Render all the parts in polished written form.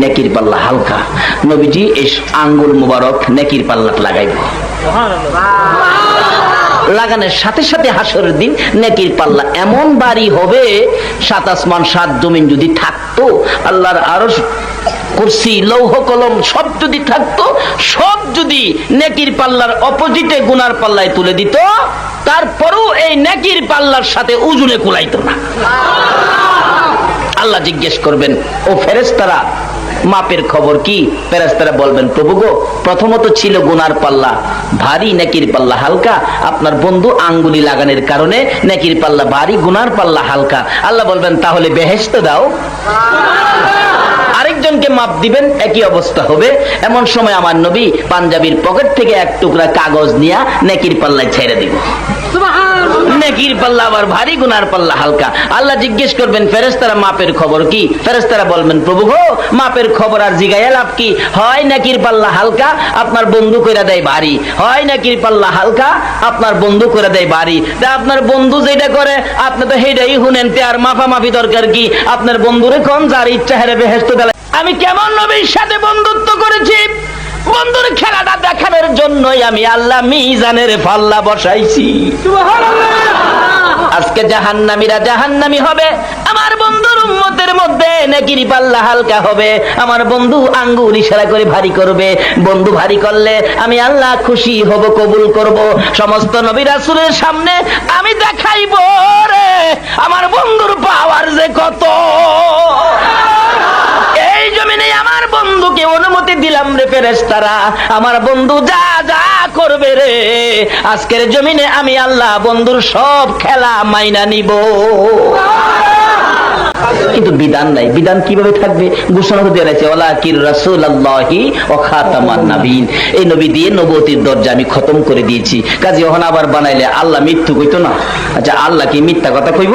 নেকির পাল্লা হালকা। নবীজি এই আঙ্গুল মুবারক নেকির পাল্লাত লাগাইব, লাগানোর সাথে সাথে হাসরের দিন নেকির পাল্লা এমন ভারী হবে, 7 আসমান 7 জমিন যদি থাকতো, আল্লাহর আরশ কুরসি লৌহ কলম সব যদি থাকতো, সব যদি নেকির পাল্লার অপোজিটে গুনার পাল্লায় তুলে দিত, তারপরেও এই নেকির পাল্লার সাথে ওজনে কুলাইতো না। আল্লাহ জিজ্ঞেস করবেন, ও ফেরেশতারা মাপের খবর কি? ফেরেশতারা বলবেন, প্রভু গো, প্রথমত ছিল গুনার পাল্লা ভারী, নেকির পাল্লা হালকা। আপনার বন্ধু আঙ্গুলি লাগানোর কারণে নেকির পাল্লা ভারী, গুনার পাল্লা হালকা। আল্লাহ বলবেন, তাহলে বেহেশত দাও। আরেকজনকে মাপ দিবেন, একই অবস্থা হবে। এমন সময় আমার নবী পাঞ্জাবির পকেট থেকে এক টুকরা কাগজ নিয়ে নেকির পাল্লায় ছেড়ে দিব। নেকির পাল্লা আবার ভারী, গুনার পাল্লা হালকা। আল্লাহ জিজ্ঞেস করবেন, ফেরেশতারা মাপের খবর কি? ফেরেশতারা বলবেন, প্রভু গো, মাপের খবর আর জিগাইয়া লাভ কি? হয় নেকির পাল্লা হালকা, আপনার বন্ধু কইরা দেয় ভারী, হয় নেকির পাল্লা হালকা, আপনার বন্ধু করে দেয় ভারী। তা আপনার বন্ধু যেটা করে আপনি তো সেইটাই শুনেন, তে আর মাফামাফি দরকার কি? আপনার বন্ধুরে কোন যার ইচ্ছা হেরে বেহেশত দেয়। আমি কেমন নবীর সাথে বন্ধুত্ব করেছি, বন্ধুর খেলাটা দেখানোর জন্যই আমি আল্লাহ মিজানের পাল্লা বসাইছি। আজকে জাহান্নামীরা জাহান্নামী হবে, আমার বন্ধুর উম্মতের মধ্যে নেকির পাল্লা হালকা হবে। আমার বন্ধু আঙ্গুল ইশারা করে ভারী করবে, বন্ধু ভারী করলে আমি আল্লাহ খুশি হব, কবুল করব। সমস্ত নবী রাসূলের সামনে আমি দেখাইব রে আমার বন্ধুর পাওয়ার যে কত। এই জমিনে আমার বন্ধুকে অনুমতি দিলাম রে ফেরেশতারা, আমার বন্ধু যা যা করবে রে, আজকের জমিনে আমি আল্লাহ বন্ধুর সব খেলা মাইনা নিব। কিন্তু বিধান নাই। বিধান কিভাবে থাকবে? ঘোষণা দিয়ে রয়েছে, ওয়ালাকির রাসূলুল্লাহি ওয়া খাতামান নাবিয়িন। এই নবী দিয়ে নবুয়তির দরজা আমি খতম করে দিয়েছি। কাজে ওখানে আবার বানাইলে আল্লাহ মৃত্যু কইতো না। আচ্ছা, আল্লাহ কি মিথ্যা কথা কইব?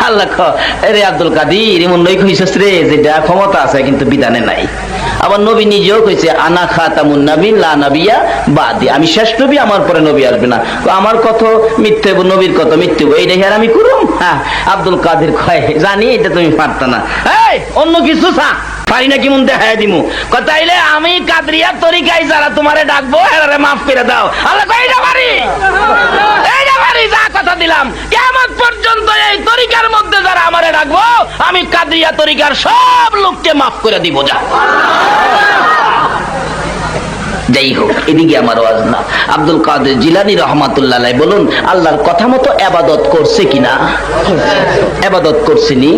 আল্লাহ রে আব্দুল কাদির এমন নই কইছস রে, যেটা ক্ষমতা আছে কিন্তু বিধানে নাই। আবার নবী নিজেও কইছে, আনা খাতামুন নাবিয়িন লা নাবিয়্যা বাদি, আমি শেষ নবী, আমার পরে নবী আসবে না। আমার কত মিথ্যে, নবীর কত মিথ্যে, এইটা আর আমি করুম? হ্যাঁ, আব্দুল কাদের কয়, জানি এটা তুমি পারত না, এই অন্য কিছু চা পারি না, কেমন দেখাই দিমু। কথাইলে আমি কাদরিয়া তরিকায় যারা তোমারে ডাকবো এরারে মাফ করে দাও। আল্লাহ কয়, এইটা পারি, এইটা পারি, যা কথা দিলাম। কিয়ামত পর্যন্ত এই তরিকার মধ্যে যারা আমারে ডাকবো, আমি কাদরিয়া তরিকার সব লোককে মাফ করে দিব। যা যাই হোক, এদিকে আমার ওয়াজ না। আব্দুল কাদের জিলানী রহমাতুল্লাহ আলাইহি বলুন, আল্লাহর কথা মতো ইবাদত করছে কিনা? ইবাদত করছেনি।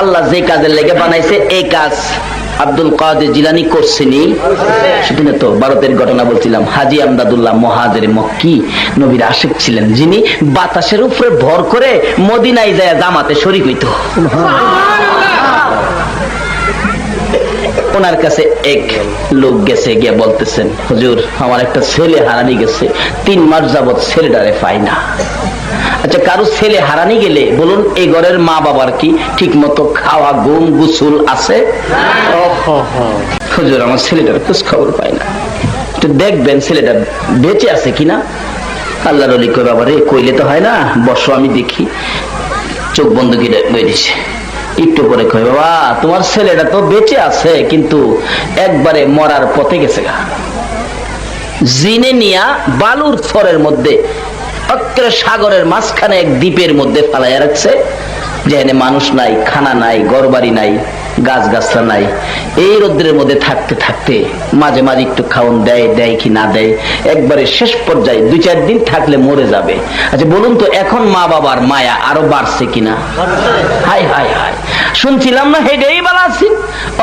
আল্লাহ যে কাজের লেগে বানাইছে এই কাজ আব্দুল কাদের জিলানী করছেনি। সেদিনে তো ভারতের ঘটনা বলছিলাম, হাজী আমদাদুল্লাহ মুহাজির মক্কি নবীর আশিক ছিলেন, যিনি বাতাসের উপরে ভর করে মদিনায় যায় জামাতে শরীক হইতো। ওনার কাছে এক লোক গেছে, গিয়ে বলতেছেন, হুজুর আমার একটা ছেলে হারানি গেছে, 3 মাস যাবত ছেলেটারে পাই না। আচ্ছা, কারো ছেলে হারানি গেলে বলুন, এই ঘরের মা বাবার কি ঠিক মতো খাওয়া, ঘুম, গোসল আছে? হুজুর আমার ছেলেটার খোঁজ খবর পাই না, একটু দেখবেন ছেলেটা বেঁচে আছে কিনা। আল্লাহর ওলি কই, বাবা রে, কইলে তো হয় না, বসো আমি দেখি। চোখ বন্ধ করে বই দিছে। একটু পরে কই, বাবা তোমার ছেলেটা তো বেঁচে আছে, কিন্তু একবারে মরার পথে গেছে গা। জিনে নিয়া বালুর থরের মধ্যে অক্রে সাগরের মাঝখানে এক দ্বীপের মধ্যে ফালাইয়া রাখছে, যেখানে মানুষ নাই, খানা নাই, ঘরবাড়ি নাই, গাছ গাছরা নাই। এই রোদ্রের মধ্যে থাকতে থাকতে মাঝে মাঝে একটু খাওন দেয়, দেয় কি না দেয়, একবারে শেষ পর্যায়ে 2-4 দিন থাকলে মরে যাবে। আচ্ছা বলুন তো, এখন মা বাবার মায়া আরো বাড়ছে কিনা? হাই হাই হাই, শুনছিলাম না হেডেই বালাছি।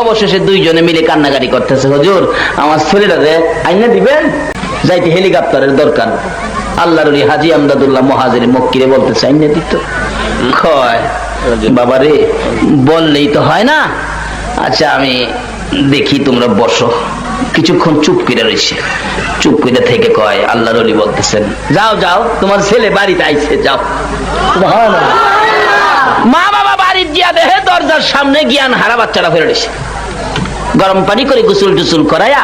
অবশেষে 2 জনে মিলে কান্নাকাটি করতেছে, হুজুর আমার ছেলেটারে আইনা দিবেন, যাইতে হেলিকপ্টারের দরকার। আল্লাহর ওলি হাজী আমদাদুল্লাহ মুহাজির মক্কিরে বলতেছে, আইনা দিত। কয়, বাবারে বললেই তো হয় না, আচ্ছা আমি দেখি, তোমরা বসো। কিছুক্ষণ চুপ করে রয়েছে। চুপ করে থেকে কয়, আল্লাহর ওলি বলতেছেন, যাও যাও, তোমার ছেলে বাড়িতে আইছে, যাও। মা বাবা বাড়ির গিয়া দেখে দরজার সামনে জ্ঞান হারা বাচ্চারা ফেলে রয়েছে। গরম পানি করে গোসল টুসুল করায়া,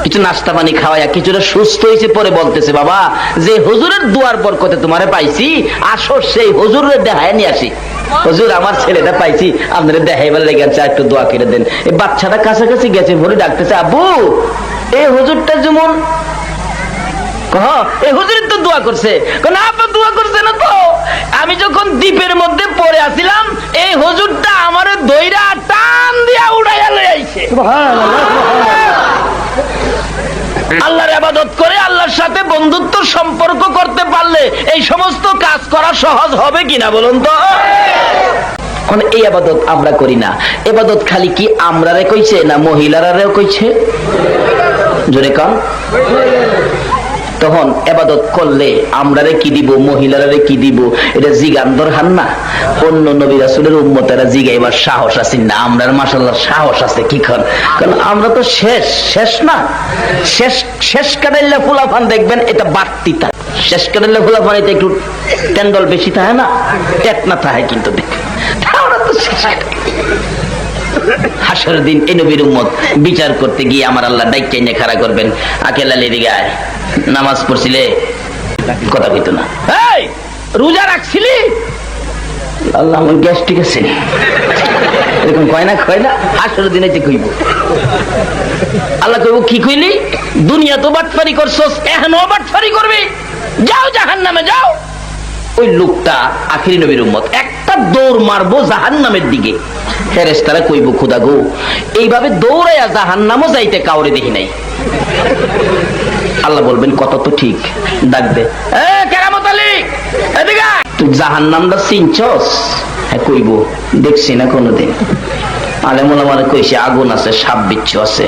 কিছু নাস্তা পানি খাওয়াইয়া কিছুটা সুস্থ হয়েছে। পরে বলতেছে, বাবা যে হুজুরের দুয়ার বরকতে তোমারে পাইছি, আসো সেই হুজুরের দেখায় নিয়ে আসি। হুজুর আমার ছেলেটা পাইছি, আপনারা দেখাইবার লেগে একটু দোয়া করে দেন। এই বাচ্চাটা কাছাকাছি গেছে, ভরে ডাকতেছে, আব্বু এই হুজুরটা যেমন এই হুজুরের তো দোয়া করছে। না আপা দোয়া করছে না তো, আমি যখন দ্বীপের মধ্যে পড়ে আসছিলাম এই হুজুরটা আমার দইরা টান দিয়া উড়াইয়া লই আইছে। আল্লাহর ইবাদত করে আল্লাহর সাথে বন্ধুত্ব সম্পর্ক করতে পারলে এই সমস্ত কাজ করা সহজ হবে কিনা বলুন তো? এই ইবাদত আমরা করি না। ইবাদত খালি কি আমরারে কইছে না মহিলারাও কইছে? জোরে কন। তখন ইবাদত করলে আমরারে কি দিব, মহিলারে কি দিব, এটা জিগান দরকার না? অন্য নবী রাসূলের উম্মতেরা জিগাইবার সাহস আছে না? আমরার মাশাআল্লাহ সাহস আছে কি কর, কারণ আমরা তো শেষ না। শেষ কাটাইলা ফুলাফান দেখবেন এটা বাড়তি তা, শেষ কাটাইলা ফুলাফান এটা একটু টেন্ডল বেশি থাকে না, টেট না থাকে, কিন্তু দেখবেন আমরা তো শেষ। হাসরের দিন এই নবীর উম্মত বিচার করতে গিয়ে আমার আল্লাহ ডাইকে নিয়ে খাড়া করবেন, আকেল আলী দিগায় নামাজ পড়ছিলে, কথা কইতো না, এই রোজা রাখছিলি, আল্লাহ আমার গ্যাস ঠিক আছে, এরকম কয় না। হাসরের দিনে কইব, আল্লাহ কইব কি কইলি, দুনিয়া তো বাটফারি করছস, এখনো বাটফারি করবি, যাও জাহান্নামে যাও। ওই লোকটা আখিরি নবীর উম্মত একটা দৌড় মারবো জাহান্নামের দিকে, ফেরেশতারা কইব খোদা গো এইভাবে দৌড়াইয়া জাহান্নামও যাইতে কাউরে দেখি নাই। আল্লাহ বলবেন কত তো ঠিক, ডাকবে কেরামত আলী এদিকে, তুই জাহান্নামটা চিনছস? হ্যাঁ কইব, দেখছি না কোনোদিন। আলেম ওলামারা কইছে আগুন আছে, সাপ বিচ্ছু আছে,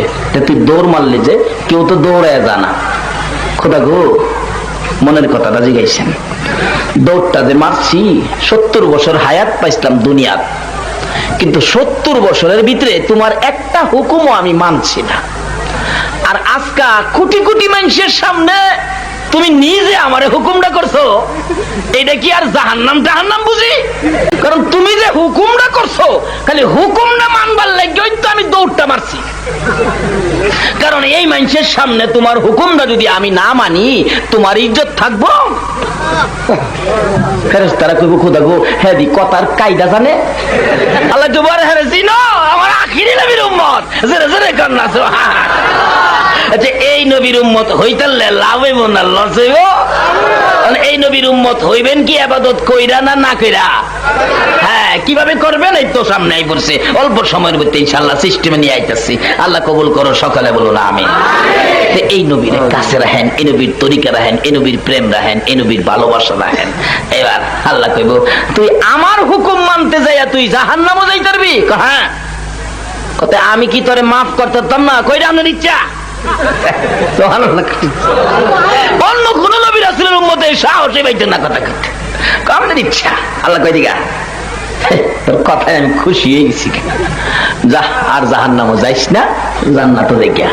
তুই দৌড় মারলি যে, কেউ তো দৌড়াইয়া জানা। খোদা গো মনের কথাটা জিগাইছেন, দৌড়টা যে মারছি 70 বছর হায়াত পাইছিলাম দুনিয়াত, কিন্তু 70 বছরের ভিতরে তোমার একটা হুকুমও আমি মানছি না। আর আজকা কোটি কোটি মানুষের সামনে তুমি নিজে আমারে হুকুমটা করছো, এটা কি আর জাহান্নাম বুঝি? কারণ তুমি যে হুকুমটা করছো, খালি হুকুমটা মানবার লাগেই তো আমি দৌড়টা মারছি। কারণ এই মানুষের সামনে তোমার হুকুমটা যদি আমি না মানি, তোমার ইজ্জত থাকবো? ফেরেশতারা কইব খোদা গো হ্যাঁ দি কথার কায়দা জানে। আল্লাহ জোবার হ্যাঁ জিনো আমার আখিরি নবীর উম্মত, জোরে জোরে কর না সুবহান। আচ্ছা এই নবীর উম্মত হইতালে লাভ হইব না লস হইব? এই নবীর উম্মত হইবেন কি ইবাদত কইরা না কইরা? হ্যাঁ কিভাবে করবেন এই তো সামনে আই পড়ছে, অল্প সময়ের মধ্যে ইনশাআল্লাহ সিস্টেমে নিয়ে আইতাছি। আল্লাহ কবুল করো, সকালে বলুন আমিন। এই নবীর কাছে রাখেন, এই নবীর তরিকা রাখেন, এই নবীর প্রেম রাখেন, এই নবীর ভালোবাসা রাখেন। এবার আল্লাহ কইব তুই আমার হুকুম মানতে যাইয়া তুই জাহান্নামে যাইতে পারবি? হ্যাঁ। কত আমি কি তোরে মাফ করতাম না? কইরা আপনার ইচ্ছা। অন্য কোন নবী রাসূলের উম্মতের সাহসে পাইতে না কথা কইতে, আমাদের ইচ্ছা। আল্লাহ কই দিগা তোর কথায় আমি খুশি হয়ে গেছি, যা আর জাহান্নামে যাইস না, জান্নাতে দেখিয়া।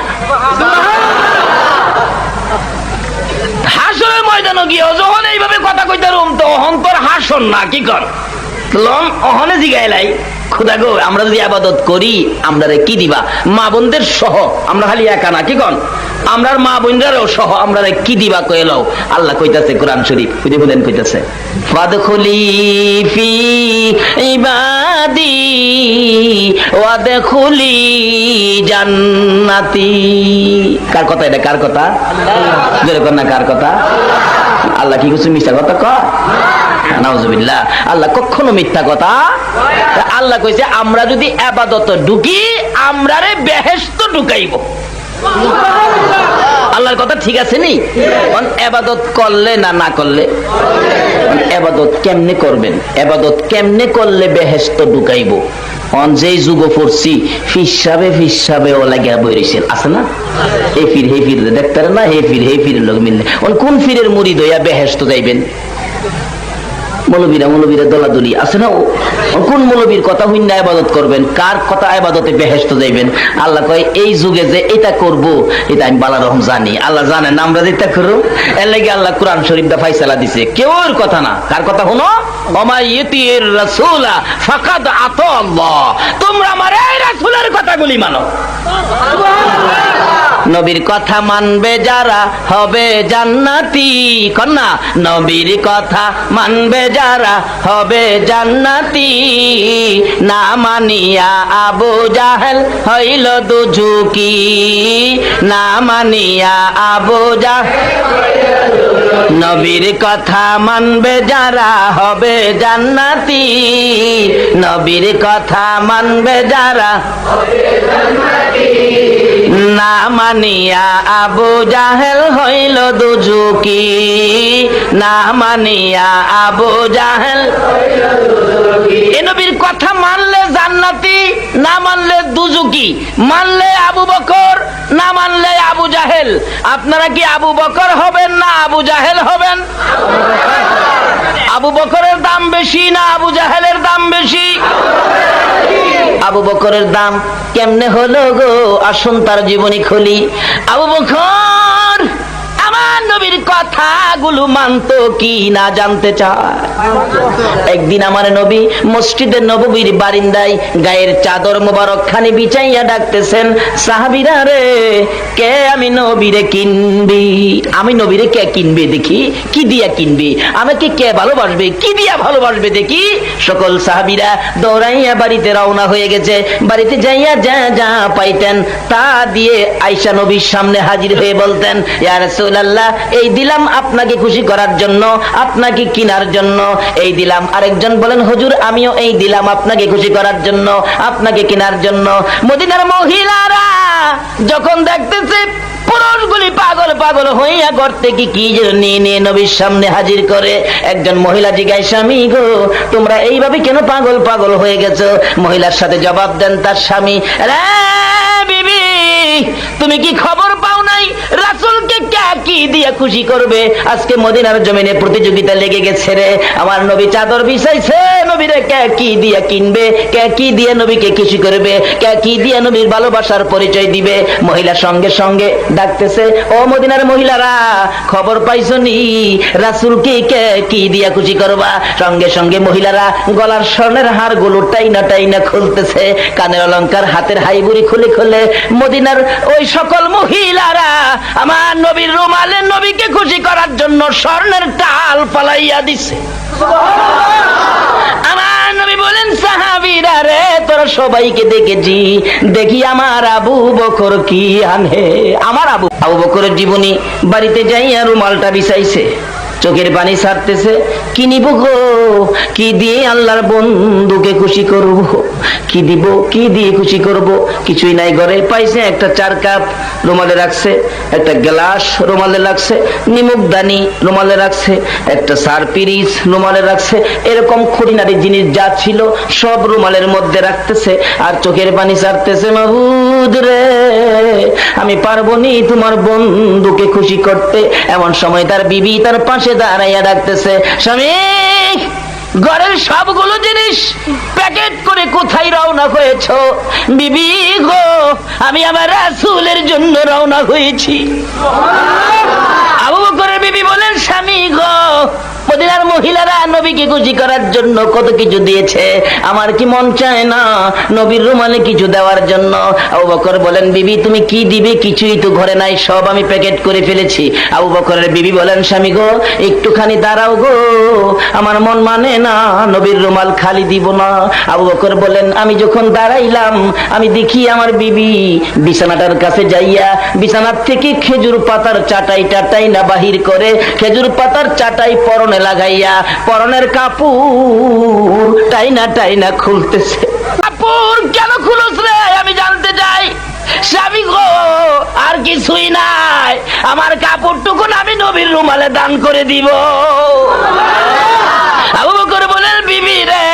হাসরের ময়দানে গিয়ে যখন এইভাবে কথা কইতে রুম, তো অহন তোর হাসন না কি কর লম অহনে জিগাইলাই খোদা গো আমরা যদি ইবাদত করি আমরা কি দিবা? মা বোনদের সহ, আমরা খালি একা না কি কন, আমরার মা বোনদেরও সহ আমরা কি দিবা কইলাও। আল্লাহ কইতাছে কোরআন শরীফ, বুঝে বলেন কইতাছে ফাদখুলি ফি ইবাদি ওয়াদখুলি জান্নাতি। কার কথা এটা? কার কথা? আল্লাহ। জোরে কর না কার কথা? আল্লাহ কি কিছু মিথ্যা কথা কয়? নাউজুবিল্লাহ, আল্লাহ কখনো মিথ্যা কথা। আল্লাহ কইছে আমরা যদি ইবাদত ঢুকি আমরারে বেহেশত ঢুকাইব। আল্লাহর কথা ঠিক আছে নি? ইবাদত করলে না করলে, ইবাদত কেমনে করবেন, ইবাদত কেমনে করলে বেহেশত ঢুকাইব? যেই যুগ পড়ছি ফিসাবে ও লাগিয়া বইরেছেন আছে না, এই ফির হে ফির দেখতে না, হে ফির লোক মিললে কোন ফিরের মুরিদ হইয়া বেহেশত যাইবেন? মৌলবীরা দলাদলি আছে না, কোন মৌলবীর কথা হইন না ইবাদত করবেন, কার কথা ইবাদতে বেহেশত যাইবেন? আল্লাহ কয় এই যুগে যে এটা করব এটা আমি বালা রকম জানি, আল্লাহ জানেন আমরা যেটা করব। এর লাগি আল্লাহ কোরআন শরীফটা ফাইসালা দিছে, কেউর কথা না। কার কথা শুনো? ওমা ইতির রাসূলা ফাকাদ আতা আল্লাহ, তোমরা আমার এই রাসূলের কথাগুলি মানো। নবীর কথা মানবে যারা হবে জান্নাতি। কন্যা নবীর কথা মানবে যারা হবে জান্নাতি। না মানিয়া আবু জাহেল হইল দুজুকি। না মানিয়া আবু জাহেল নবীর কথা মানবে যারা হবে জান্নাতি। নবীর কথা মানবে যারা না মানিয়া আবু জাহেল হইল দুজুকি। না মানিয়া আবু জাহেল এ নবীর কথা মানলে জান্নাতি, না মানলে দুজুকি। মানলে আবু বকর, না মানলে আবু জাহেল। আপনারা কি আবু বকর হবেন না আবু জাহেল হবেন? আবু বকরের দাম বেশি না আবু জাহেলের দাম বেশি? আবু বকরের দাম কেমনে হলো গো? আসুন তার জীবনী খুলি। আবু বকর আমার নবীর কথাগুলো মানতো কি না জানতে চায়। একদিন আমার নবী মসজিদে নববীর বারিন্দায় গায়ের চাদর মোবারক খানি বিছাইয়া ডাকতেছেন, সাহাবীরা রে কে আমি নবীরে কিনবি? আমি নবীরে কে কিনবে দেখি? কি দিয়া কিনবে? আমাকে কে ভালোবাসবে? কি দিয়া ভালোবাসবে দেখি? সকল সাহাবীরা দৌড়াইয়া বাড়িতে রওনা হয়ে গেছে। বাড়িতে যাইয়া যা যা পাইতেন তা দিয়ে আয়েশা নবীর সামনে হাজির হয়ে বলতেন, ইয়া রাসূলুল্লাহ এই দিলাম আপনাকে খুশি করার জন্য, আপনাকে কিনার জন্য এই দিলাম। আরেকজন বলেন, হুজুর আমিও এই দিলাম আপনাকে খুশি করার জন্য, আপনাকে কেনার জন্য। মদিনার মহিলারা যখন দেখতেছে পুরুষগুলি পাগল পাগল হইয়া ঘর থেকে কি যেন নিয়ে নিয়ে নবীর সামনে হাজির করে। একজন মহিলা জিজ্ঞাসা, স্বামী গো তোমরা এইভাবে কেন পাগল পাগল হয়ে গেছো? মহিলার সাথে জবাব দেন তার স্বামী, রে বিবি তুমি কি খবর পাও নাই রাসূলকে কে কি দিয়া খুশি করবে? আজকে মদিনার জমিনে প্রতিযোগিতা লেগে গেছে রে। আমার নবী চাদর বিছাইছে, নবীরে কে কি দিয়া কিনবে? কে কি দিয়ে নবীকে খুশি করবে? কে কি দিয়ে নবীর ভালোবাসার পরিচয় দিবে? মহিলা সঙ্গে সঙ্গে ডাকতেছে, ও মদিনার মহিলারা খবর পাইছো নি রাসূলকে কে কি দিয়া খুশি করবা? সঙ্গে সঙ্গে মহিলারা গলার স্বর্ণের হারগুলো টাইনা টাইনা খুলতেছে, কানের অলংকার হাতের হাইবুড়ি খুলে খুলে মদিনার ওই সকল মহিলারা আমার নবীর রুমালে নবীকে খুশি করার জন্য স্বর্ণের টাল পালাইয়া দিছে। আমার নবী বলেন, সাহাবীরা রে তোরা সবাইকে দেখেছি, দেখি আমার আবু বকর কি আনে। আমার আবু বকরের জীবনী বাড়িতে যাইয়া রুমালটা বিছাইছে, চোখের পানি ছাড়তেছে। কি নিব গো? কি দিয়ে আল্লাহর বন্ধুকে খুশি করব? কি দিব? কি দিয়ে খুশি করব? কিছুই নাই ঘরে। পাইছে একটা 4 কাপ রুমালে রাখছে, একটা গ্লাস রুমালে রাখছে, নিমকদানি রুমালে রাখছে, একটা সারপিরিস রুমালে রাখছে। এরকম খুঁটিনাটি জিনিস যা ছিল সব রুমালের মধ্যে রাখতেছে আর চোখের পানি ছাড়তেছে। মাবুদ রে আমি পারবো নি তোমার বন্ধুকে খুশি করতে। এমন সময় তার বিবি তার পাশে দাঁড়াইয়া ডাকতেছে, স্বামী ঘরের সবগুলো জিনিস প্যাকেট করে কোথায় রওনা হয়েছ? বিবি গো আমি আমার রাসূলের জন্য রওনা হয়েছি। আবু বকরের বিবি বলেন, স্বামী গো মদিনার মহিলারা নবীকে খুশি করার জন্য কত কিছু দিয়েছে, আমার কি মন চায় না নবীর রুমালে কিছু দেওয়ার জন্য? আবু বকর বলেন, বিবি তুমি কি দিবে? কিছুই তো ঘরে নাই, সব আমি প্যাকেট করে ফেলেছি। আবু বকরের বিবি বলেন, স্বামী গো একটুখানি দাঁড়াও গো, আমার মন মানে না নবীর রুমাল খালি দিব না। আবু বকর বলেন, আমি যখন দাঁড়াইলাম আমি দেখি আমার বিবি বিছানাটার কাছে যাইয়া বিছানার থেকে খেজুর পাতার চাটাই না বাহির করে খেজুর পাতার চাটাই পরনে লাগাইয়া পরনের কাপড় টাইনা খুলতেছে। কাপড় কেন খুলছ রে? আমি জানতে চাই। স্বামী গো আর কিছুই নাই, আমার কাপড়টুকুন আমি নবীর রুমালে দান করে দিব। আবু বকর বলেন, বিবি রে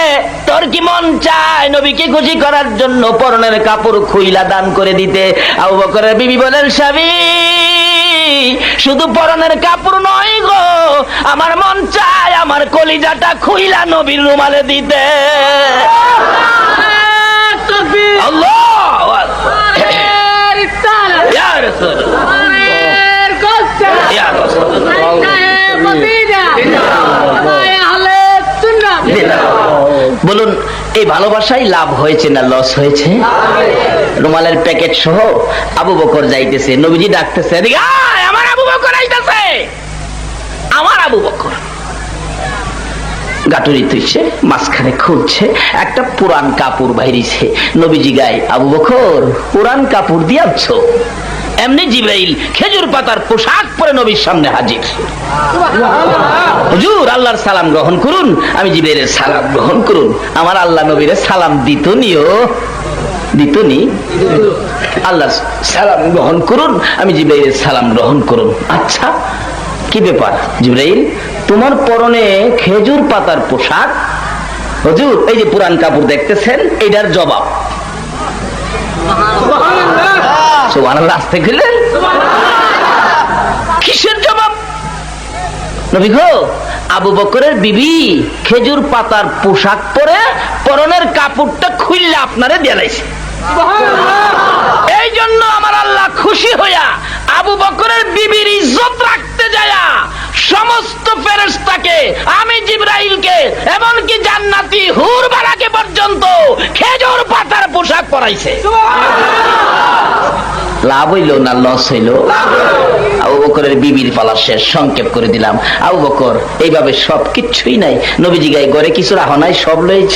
তোর কি মন চায় নবীকে খুশি করার জন্য পরনের কাপড় খুইলা দান করে দিতে? আবু বকরের বিবি বলেন, স্বামী শুধু পরনের কাপড় নয় গো, আমার মন চায় আমার কলিজাটা খুইলা নবীর রুমালে দিতে। আল্লাহু আকবার। ইয়া রাসূলুল্লাহ, ইয়া রাসূলুল্লাহ। বলুন এই ভালোবাসায় লাভ হয়েছে না লস হয়েছে? রুমালের প্যাকেট সহ আবু বকর যাইতেছে, নবীজি ডাকতেছে, এদিকে আয়, আমার আবু বকর আইতাছে। আমার আবু বকর গাটুরি তুইছে, মাঝখানে খুলছে, একটা পুরান কাপড় বাইরিছে। নবীজি গায়, আবু বকর পুরান কাপড় দিয়াছ? এমনি জিবরাইল খেজুর পাতার পোশাক পরে নবীর সামনে হাজির। হুজুর আল্লাহর সালাম গ্রহণ করুন। আমি জিবরাইলের সালাম গ্রহণ করুন। আমার আল্লাহ নবীর সালাম দিতনিও দিতনি, আল্লাহর সালাম গ্রহণ করুন। আমি জিবরাইলের সালাম গ্রহণ করুন। আচ্ছা কি ব্যাপার জিবরাইল, তোমার পরনে খেজুর পাতার পোশাক? হুজুর এই যে পুরান কাপড় দেখতেছেন, এটার জবাব। সুবহানাল্লাহ, আসতে গেলেন কিসের জবাব? নবী গো, আবু বকরের বিবি খেজুর পাতার পোশাক পরে পরনের কাপড়টা খুললে আপনারে দেলাইছে। এই জন্য আমার আল্লাহ খুশি হইয়া আবু বকরের বিবির ইজ্জত রাখতে যায়া সমস্ত ফেরেশতাকে, আমি জিবরাইলকে, এমনকি জান্নাতি হুর বালাকে পর্যন্ত খেজুর পাতার পোশাক পরাইছে। লাভ হইল না লস হইল? আবু বকরের বিবির পালা শেষ, সংক্ষেপ করে দিলাম। আবু বকর এইভাবে সবকিছুই নাই। নবীজি গায়ে ঘরে কিছু রাখো নাই, সব লইছ।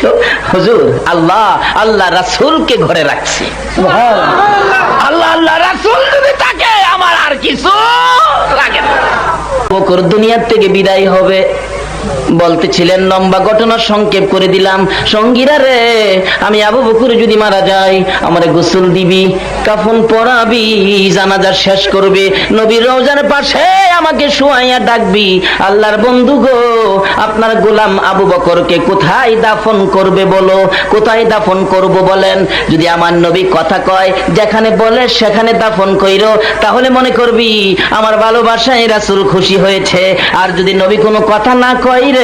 হুজুর আল্লাহ আল্লাহ রাসূলকে ঘরে রাখছি। আল্লাহ আল্লাহ রাসূল যদি থাকে আমার আর কিছু লাগে না। বকর দুনিয়ার থেকে বিদায় হবে বলতেছিলেন, লম্বা ঘটনা সংক্ষেপ করে দিলাম। সঙ্গীরা রে, আমি আবু বকর যদি মারা যাই, আমারে গোসল দিবি, কাফন পরাবি, জানাজা শেষ করবে, নবীর রওজার পাশে আমাকে শুয়াইয়া ডাকবি, আল্লাহর বন্ধু গো আপনার গোলাম আবু বকরকে কোথায় দাফন করবে বলো, কোথায় দাফন করব বলেন। যদি আমার নবী কথা কয়, যেখানে বলে সেখানে দাফন কইরো, তাহলে মনে করবি আমার ভালোবাসায় রাসূল খুশি হয়েছে। আর যদি নবী কোনো কথা না কয় রে,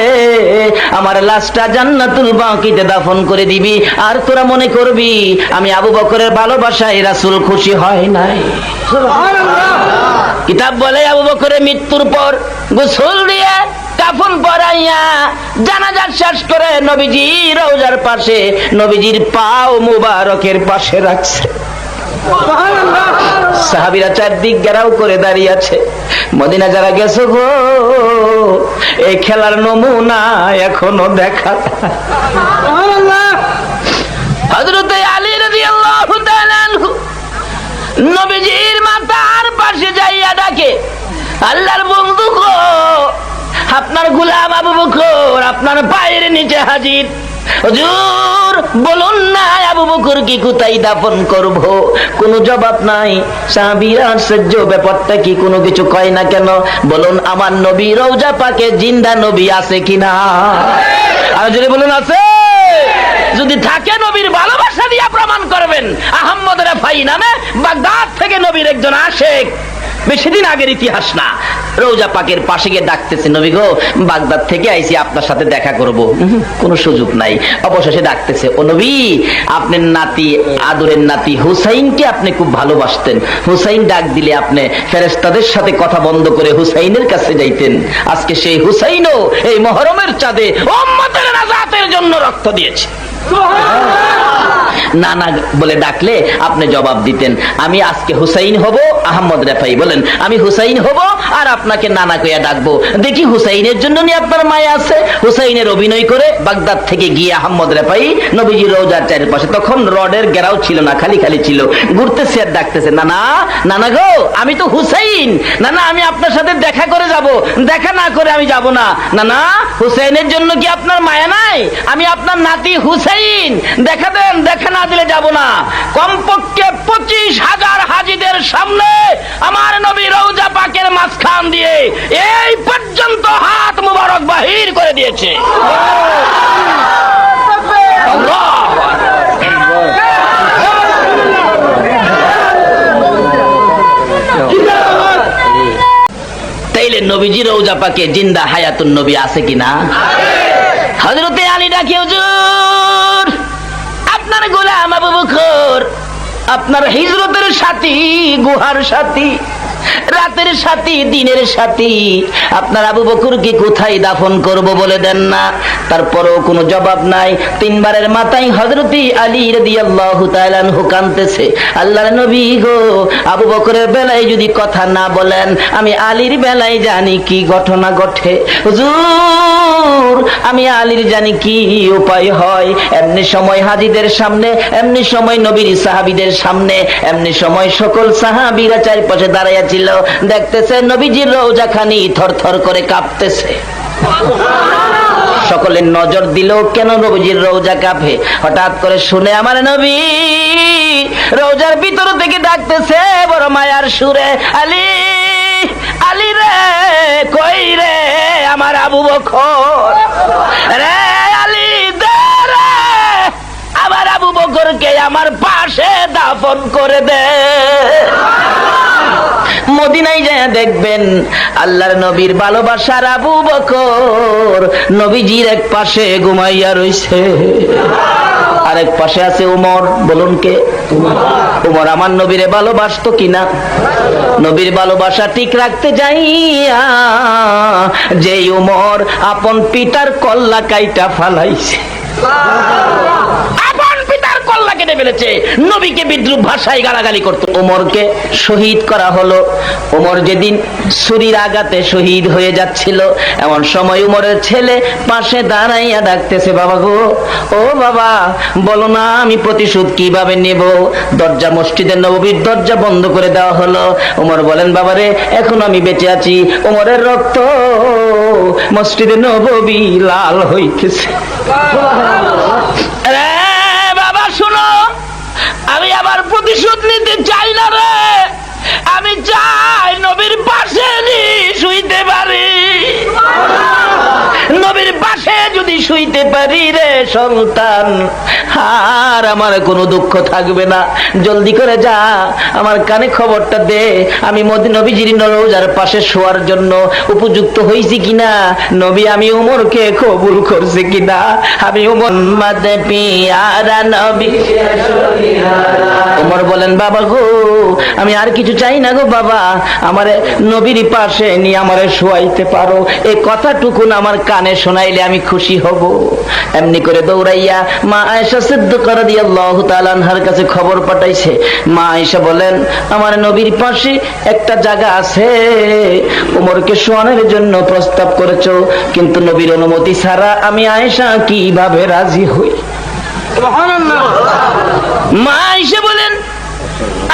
আমার লাশটা জান্নাতুল বাকিতে দাফন করে দিবি, আর তোরা মনে করবি আমি আবু বকরের ভালোবাসায় রাসূল খুশি হয় নাই। কিতাব বলে আবু বকরের মৃত্যুর পর গোসল দিয়ে কাফন পরাইয়া জানাজা শেষ করে নবীজি রওজার পাশে নবীজির পাও মুবারকের পাশে রাখছে। সাহাবীরা চারদিক ঘেরাও করে দাঁড়িয়ে আছে। মদিনা যারা গেছো গো, এই খেলার নমুনা এখনো দেখা। হযরত আলী রাদিয়াল্লাহু তাআলা আনহু নবীজির মাথার পাশে যাইয়া ডাকে, আল্লাহর বন্ধু গো, আপনার গোলাম আবু বকর আপনার পায়ের নিচে হাজির। হুজুর বলুন না আবু বকর কি কোথায় দাফন করব? কোনো জবাব নাই। সাহাবীরা আশ্চর্য, ব্যাপারটা কি, কোনো কিছু কয় না কেন? বলুন আমার নবী রওজা পাকে জিন্দা নবী আছে কিনা? আর যদি বলুন আছে, যদি থাকে নবীর ভালোবাসা দিয়া প্রমাণ করবেন। আহমদ রেফাই নামে বাগদাদ থেকে নবীর একজন আশেক, বেশি দিন আগের ইতিহাস না, রওজা পাকের পাশে গিয়ে ডাকতেছে, নবী গো বাগদাদ থেকে আইছি আপনার সাথে দেখা করব। কোনো সুযোগ নাই। অবশেষে ডাকতেছে, ও নবী আপনার নাতি, আদরের নাতি হুসাইনকে আপনি খুব ভালোবাসতেন। হুসাইন ডাক দিলে আপনি ফেরেশতাদের সাথে কথা বন্ধ করে হুসাইনের কাছে যাইতেন। আজকে সেই হুসাইনও এই মুহররমের চাঁদে উম্মতের নাজাতের জন্য রক্ত দিয়েছে। নানা বলে ডাকলে আপনি জবাব দিতেন, আমি আজকে হুসাইন হব। আহমদ রেফাই বলেন, আমি হুসাইন হব আর আপনাকে নানা কইয়া ডাকবো। দেখি হুসাইনের জন্য নি আপনার মায়া আছে। হুসাইনের অভিনয় করে বাগদাদ থেকে গিয়ে আহমদ রেফাই নবীজি রওজার চারপাশে, তখন রডের ঘেরাও ছিল না, খালি খালি ছিল, ঘুরতেছে আর ডাকতেছে, নানা নানা গো আমি তো হুসাইন, নানা আমি আপনার সাথে দেখা করে যাব। দেখা না করে আমি যাব না। নানা হুসাইনের জন্য কি আপনার মায়া নাই? আমি আপনার নাতি হুসাইন, দেখা দেন, দেখা না দিলে যাব না। কমপক্ষে 25,000 হাজীদের সামনে আমার নবী রওজা পাকের মাঝখান দিয়ে এই পর্যন্ত হাত মুবারক বাহির করে দিয়েছে। তাইলে নবীজি রওজা পাকে জিন্দা হায়াতুন নবী আছে কিনা? হযরতে আলী ডাকে, হুজুর আপনার গোলাম আবু বকর আপনার হিজরতের সাথী, গুহার সাথী, রাতের সাথী দিনের সাথী, আপনার আবু বকরকে কোথায় দাফন করব বলে দেন না। তারপরেও কোনো জবাব নাই। তিনবারের মাথায় হযরতি আলী রাদিয়াল্লাহু তাআলা আনহু কাঁদতেছে, আল্লাহর নবী গো, আবু বকরের বেলায় যদি কথা না বলেন, আমি আলীর বেলায় জানি কি ঘটনা ঘটে। হুজুর, আমি আলীর জানি কি উপায় হয়। এমনি সময় হাজীদের সামনে, এমনি সময় নবীর সাহাবীদের সামনে, এমনি সময় সকল সাহাবীরা চারপাশে দাঁড়াইয়া ছিল, দেখতেছে নবীজির রওজাখানি থরথর করে কাঁপতেছে। সকলের নজর দিল কেন নবীজির রওজা কাঁপে। হঠাৎ করে শুনে আমার নবী রওজার ভিতর থেকে ডাকতেছে বড় মায়ার সুরে, আলী, আলী রে, কই রে আমার আবু বকর রে, আলী দে রে, আমার আবু বকরকে আমার পাশে দাফন করে দে। মদিনায় যায় দেখবেন আল্লাহর নবীর ভালোবাসার আবু বকর নবীজির এক পাশে ঘুমাইয়া রইছে, আরেক পাশে আছে উমর। বলুন কে? উমর আমার নবীরে ভালোবাসতো কিনা? নবীর ভালোবাসা ঠিক রাখতে যাইয়া যে উমর আপন পিতার কল্লা কাইটা ফালাইছে, আপন পিতার কল্লা কেটে ফেলেছে, নবীকে বিদ্রুপ ভাষায় গালাগালি করত। ওমরকে শহীদ করা হলো। ওমর যেদিন ছুরির আঘাতে শহীদ হয়ে যাচ্ছিল, এমন সময় উমরের ছেলে পাশে দাঁড়াইয়া ডাকতেছে, বাবা গো, ও বাবা, বলো না আমি প্রতিশোধ কিভাবে নেব। দরজা, মসজিদের নববীর দরজা বন্ধ করে দেওয়া হলো। ওমর বলেন, বাবারে, এখন আমি বেঁচে আছি, ওমরের রক্ত মসজিদে নববী লাল হইতেছে। বাবা শোনো, আমি আবার প্রতিশোধ নিতে চাই না রে, আমি চাই নবীর পাশে শুইতে পারি। নবীর পাশে যদি শুইতে পারি রে সন্তান, আর আমার কোনো দুঃখ থাকবে না। জলদি করে যা, আমার কানে খবরটা দে, আমি নবীজির রওজার পাশে শোয়ার জন্য উপযুক্ত হইছি কিনা, নবী আমি উমরকে কবুল করছে কিনা। আমি উমর মাদে পিয়ারা নবী। উমর বলেন, বাবা গো, আমি আর কিছু চাই না গো বাবা, আমারে নবীর পাশে নিয়ে আমারে শোয়াইতে পারো, এই কথাটুকুন আমার কানে শোনাইলে আমি খুশি হব। এমনি করে দৌড়াইয়া মা আয়েশা সিদ্দিকা রাদিয়াল্লাহু তাআলা আনহার কাছে খবর পাঠাইছে। মা আয়েশা বলেন, আমার নবীর পাশে একটা জায়গা আছে, উমরকে শোয়ানোর জন্য প্রস্তাব করেছো, কিন্তু নবীর অনুমতি ছাড়া আমি আয়েশা কিভাবে রাজি হই? সুবহানাল্লাহ। মা আয়েশা বলেন,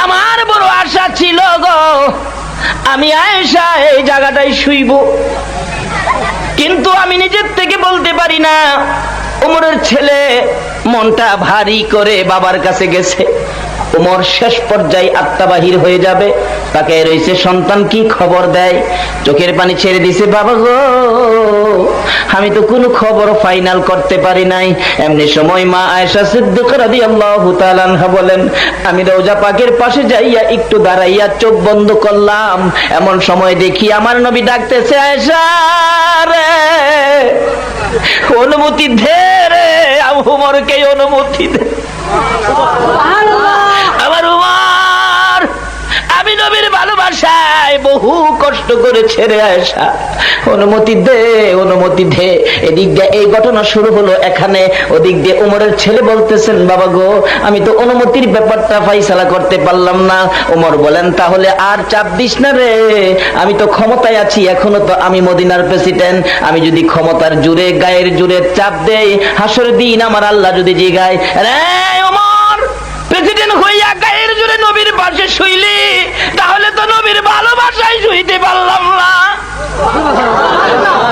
আমার বড় আশা ছিল গো, আমি আয়েশা এই জায়গাটাই শুইব, কিন্তু আমি নিজের থেকে বলতে পারি না। উমরের ছেলে মনটা ভারী করে বাবার কাছে গেছে। উমর শেষ পর্যায়ে আত্মা বাহির হয়ে যাবে, তাকে রয়েছে সন্তান কি খবর দেয়, চোখের পানি ছেড়ে দিছে, বাবা গো, আমি তো কোনো খবর ফাইনাল করতে পারি নাই। এমনি সময় মা আয়েশা সিদ্দিকা রাদিয়াল্লাহু তাআলা আনহা বলেন, আমি রওজা পাকের পাশে যাইয়া একটু দাঁড়াইয়া চোখ বন্ধ করলাম, এমন সময় দেখি আমার নবী ডাকতেছে, আয়েশা রে, অনুমতি দে রে, উমরকে অনুমতি দে। আমার উমর, আমি নবীর ভালোবাসায় বহু কষ্ট করে ছেড়ে আসা, অনুমতি দে, অনুমতি দে। এদিক দিয়ে এই ঘটনা শুরু হলো এখানে, ওদিক দিয়ে উমরের ছেলে বলতেছেন, বাবা গো, আমি তো অনুমতির ব্যাপারটা ফাইসালা করতে পারলাম না। উমর বলেন, তাহলে আর চাপ দিস না রে, আমি তো ক্ষমতায় আছি, এখনো তো আমি মদিনার প্রেসিডেন্ট, আমি যদি ক্ষমতার জুড়ে গায়ের জুড়ে চাপ দেই, হাসরের দিন আমার আল্লাহ যদি জিগায়, রে ওমর, প্রেসিডেন্ট হইয়া গায়ের জুড়ে নবীর পাশে শুইলি, তাহলে তো নবীর ভালোবাসায় শুইতে পারলাম না।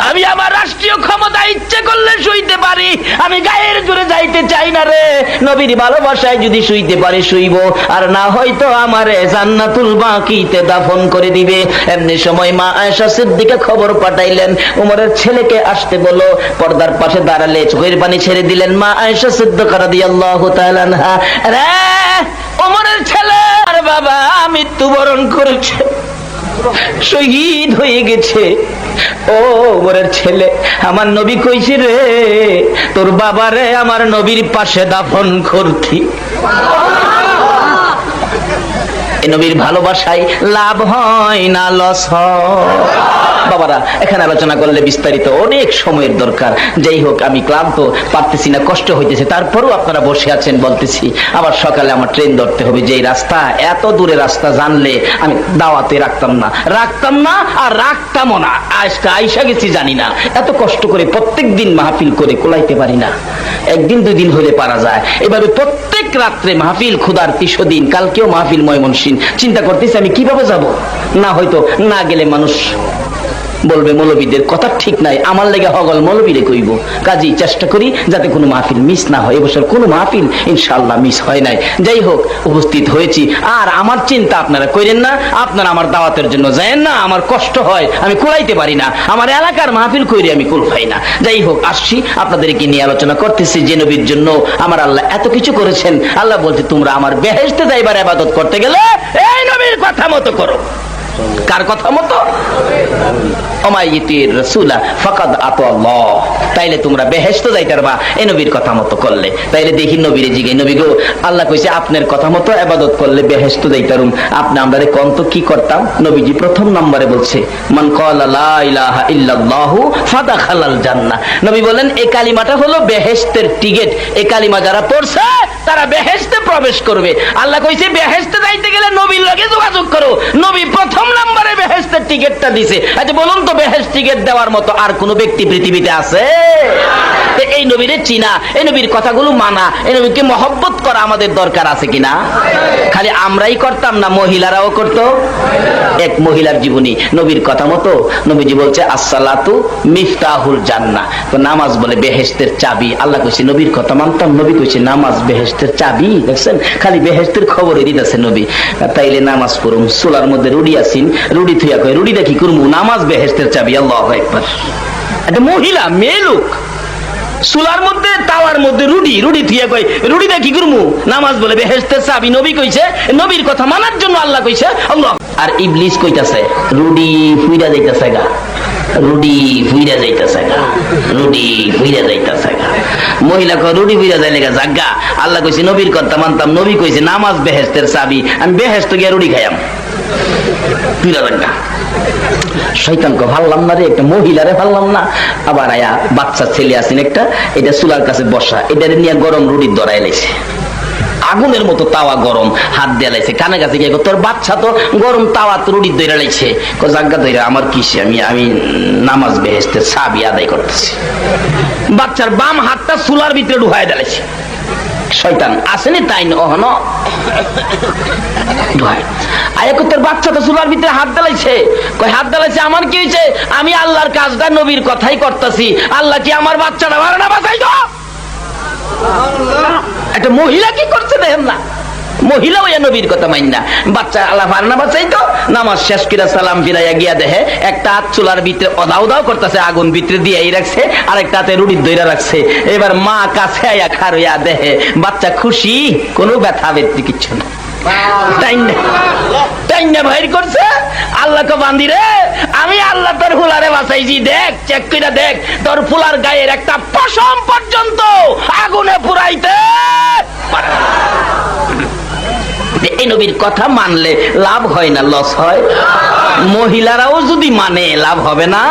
আমি আমার রাষ্ট্রীয় ক্ষমতা ইচ্ছে করলে শুইতে পারি, আমি গায়ের জুড়ে যাইতে চাই না রে। নবীর ভালোবাসায় যদি শুইতে পারি শুইব, আর না হয়তো আমারে জান্নাতুল বাকিতে দাফন করে দিবে। এমনি সময় মা আয়েশা সিদ্দিকা খবর পাঠাইলেন, উমরের ছেলেকে আসতে বলো। পর্দার পাশে দাঁড়ালে চোখের পানি ছেড়ে দিলেন মা আয়েশা সিদ্দিকা রাদিয়াল্লাহু তাআলা আনহা। রে উমরের ছেলে আর বাবা মৃত্যুবরণ করেছে, শহীদ হয়ে গেছে। ও ওমরের ছেলে, আমার নবী কইছে রে, তোর বাবারে আমার নবীর পাশে দাফন করতি। এই নবীর ভালোবাসায় লাভ হয় না লস হয়। বাবারা, এখানে আলোচনা করলে বিস্তারিত অনেক সময়ের দরকার। যাই হোক, আমি ক্লান্ত, পারতেছি না, কষ্ট হইতেছে, তারপরেও আপনারা বসে আছেন বলতেছি। আবার সকালে আমার ট্রেন ধরতে হবে। যেই রাস্তা, এত দূরে রাস্তা জানলে আমি দাওয়াতে রাখতাম না আর রাখতামও না। আজকে আইসা গেছি জানি না, এত কষ্ট করে প্রত্যেক দিন মাহফিল করে কোলাইতে পারি না। একদিন দুই দিন হলে পারা যায়, এভাবে প্রত্যেক রাত্রে মাহফিল, খুদার ৩০ দিন, কালকেও মাহফিল ময়মনসিংহ। চিন্তা করতেছি আমি কিভাবে যাব। না হয়তো না গেলে মানুষ বলবে মৌলবীদের কথা ঠিক নাই, আমার লেগে হগল মৌলবীরে কইব। কাজী চেষ্টা করি যাতে কোনো মাহফিল মিস না হয়। এবছর কোনো মাহফিল ইনশাআল্লাহ মিস হয় নাই। যাই হোক, উপস্থিত হয়েছি। আর আমার চিন্তা আপনারা কইরেন না, আপনারা আমার দাওয়াতের জন্য যায়েন না। আমার কষ্ট হয়, আমি কুলাইতে পারি না। আমার এলাকার মাহফিল কইরে আমি কুল পাই না। যাই হোক, আসছি, আপনাদেরকে নিয়ে আলোচনা করতেছি যে নবীর জন্য আমার আল্লাহ এত কিছু করেছেন। আল্লাহ বলছে, তোমরা আমার বেহেশতে যাইবার ইবাদত করতে গেলে এই নবীর কথা মতো করো। কার কথা মতো? ওমাইয়িতির রাসূলা ফাকাদ আতাল্লাহ। তাইলে তোমরা বেহেশতে যাইতে পারবা এই নবীর কথা মতো করলে। তাইলে দেখি নবীরে জিগে, নবী গো, আল্লাহ কইছে আপনার কথা মতো ইবাদত করলে বেহেশতে যাইতারুম। আপনি আমরারে কোন তো কি করতাম? নবীজি প্রথম নম্বরে বলছে, মান ক্বালা লা ইলাহা ইল্লাল্লাহু ফাদাখালাল জান্নাহ। নবী বলেন এই কালিমাটা হলো বেহেশতের টিকেট। এই কালিমা যারা পড়ছে তারা বেহেশতে প্রবেশ করবে। আল্লাহ কইছে বেহেশতে যাইতে গেলে নবীর লগে যোগাযোগ করো। নবী প্রথম নম্বরে বেহেশতের টিকেটটা দিছে। আচ্ছা বলুন তো, বেহেশত টিকেট দেওয়ার মতো আর কোন ব্যক্তি পৃথিবীতে আছে? এই নবীরে চিনা, এই নবীর কথাগুলো মানা, এই নবীকে মহব্বত করা আমাদের দরকার আছে কিনা? খালি আমরাই করতাম না, মহিলারাও করতো। এক মহিলার জীবনী, নবীর কথা মতো নবীজি বলছে আসসালাতু মিফতাহুল জান্নাহ। তো নামাজ বলে বেহেশতের চাবি। আল্লাহ কইছে নবীর কথা মানতাম, নবী কইছে নামাজ বেহেশতের চাবি। দেখছেন, খালি বেহেশতের খবরই দিতেছে নবী। তাইলে নামাজ পড়ুম। চুলার মধ্যে রুডি আসিন, রুডি থুইয়া কয় রুডিটা কি করবো? নামাজ বেহেশতের চাবি। আল্লাহু আকবার। একটা মহিলা, মেয়ে লোক, চুলার মধ্যে তাওয়ার মধ্যে রুডি থুইয়া কয় রুডিটা কি করবো? নামাজ বলে বেহেশতের চাবি। নবী কইছে, নবীর কথা মানার জন্য আল্লাহ কইছে। আল্লাহ। আর ইবলিস কইতাছে রুডি ফুইরা যাইতাছে গা, রুডি ফুইরা যাইতাছে গা, রুডি ফুইরা যাইতাছে গা। মহিলা কয় রুডি ফুইরা যাইলে গা জাগা। আল্লাহ কইছে নবীর কথা মানতাম, নবী কইছে নামাজ বেহেশতের চাবি। আমি বেহেশত গিয়া রুডি খাইয়াম, ফুইরা জাগা। শয়তানকে ভাললাম না রে, একটা মহিলারে ভাললাম না। আবার আয়া বাচ্চা ছেলে আছেন একটা, এটা চুলার কাছে বসা, এটা নিয়ে গরম রুটির দরাই লাইছে। আগুনের মতো তাওয়া গরম, হাত দিয়ে লাইছে। কানে কাছে গিয়ে তোর বাচ্চা তো গরম তাওয়া রুটির দইরা লাইছে। জাগা দইরা আমার কিসে, আমি নামাজ বেহেশতের চাবি আদায় করতেছি। বাচ্চার বাম হাতটা চুলার ভিতরে ঢুকায় দিয়েছে। শয়তান আসেনি তাই নহন তোর বাচ্চা তো চুলার ভিতরে হাত দালাইছে। কই হাত দালাইছে, আমার কি হয়েছে? আমি আল্লাহর কাজটা নবীর কথাই করতেছি। আল্লাহ কি আমার বাচ্চাটা ভালো না বাঁচাই তো? একটা মহিলা কি করছে দেখেন না, মহিলা ওই নবীর কথা মাইন না। বাচ্চা আল্লাহ ফারনা বাঁচাই তো। নামাজ শেষ করে সালাম ফিরাইয়া গিয়া দেখে একটা হাত চুলার ভিতরে অদাও দাও করতেছে, আগুন ভিতরে দিয়েই রাখছে, আর একটা হাতে রুটির দইরা রাখছে। এবার মা কাছে আইয়া খারইয়া দেখে বাচ্চা খুশি, কোনো ব্যথা ব্যক্তি কিচ্ছু না। বাহির করছে। আল্লাহকে বান্ধি রে, আমি আল্লাহ তোর ফুলারে বাঁচাইছি, দেখ চেক করে দেখ, তোর ফুলার গায়ের একটা পশম পর্যন্ত আগুনে পুরাইতে। এই নবীর কথা মানলে লাভ হয় না লস হয়? মহিলারাও যদি মানে লাভ হবে না?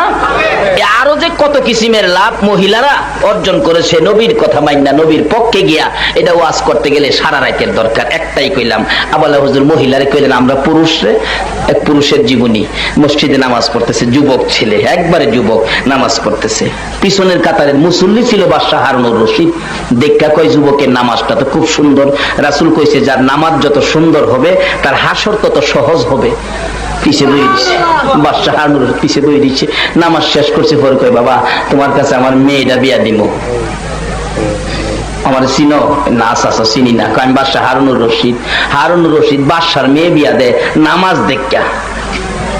আরো যে কত কিসিমের লাভ মহিলারা অর্জন করেছে নবীর কথা মাইনা, নবীর পক্ষে গিয়া। এটা ওয়াজ করতে গেলে সারা রাতের দরকার। একটাই কইলাম, আবালা হুজুর মহিলারে কইলেন আমরা পুরুষরে। এক পুরুষের জীবনী, মসজিদে নামাজ পড়তেছে, যুবক ছেলে, একবারে যুবক, নামাজ পড়তেছে। পিছনের কাতারের মুসল্লি ছিল বাদশাহ হারুনুর রশিদ। দেখা কয় যুবকের নামাজটা তো খুব সুন্দর। রাসূল কইছে যার নামাজ যত সুন্দর হবে তার হাসর তত সহজ হবে। পিছে বই দিচ্ছে, বাদশাহ হারুনুর পিছে বই দিচ্ছে। নামাজ শেষ করছে, পরে কয় বাবা তোমার কাছে আমার মেয়েটা বিয়া দিব, আমার চিনো? না চাচা চিনি না। আমি বাদশাহ হারুনুর রশিদ। হারুনুর রশিদ বাদশার মেয়ে বিয়া দেয় নামাজ দেখা।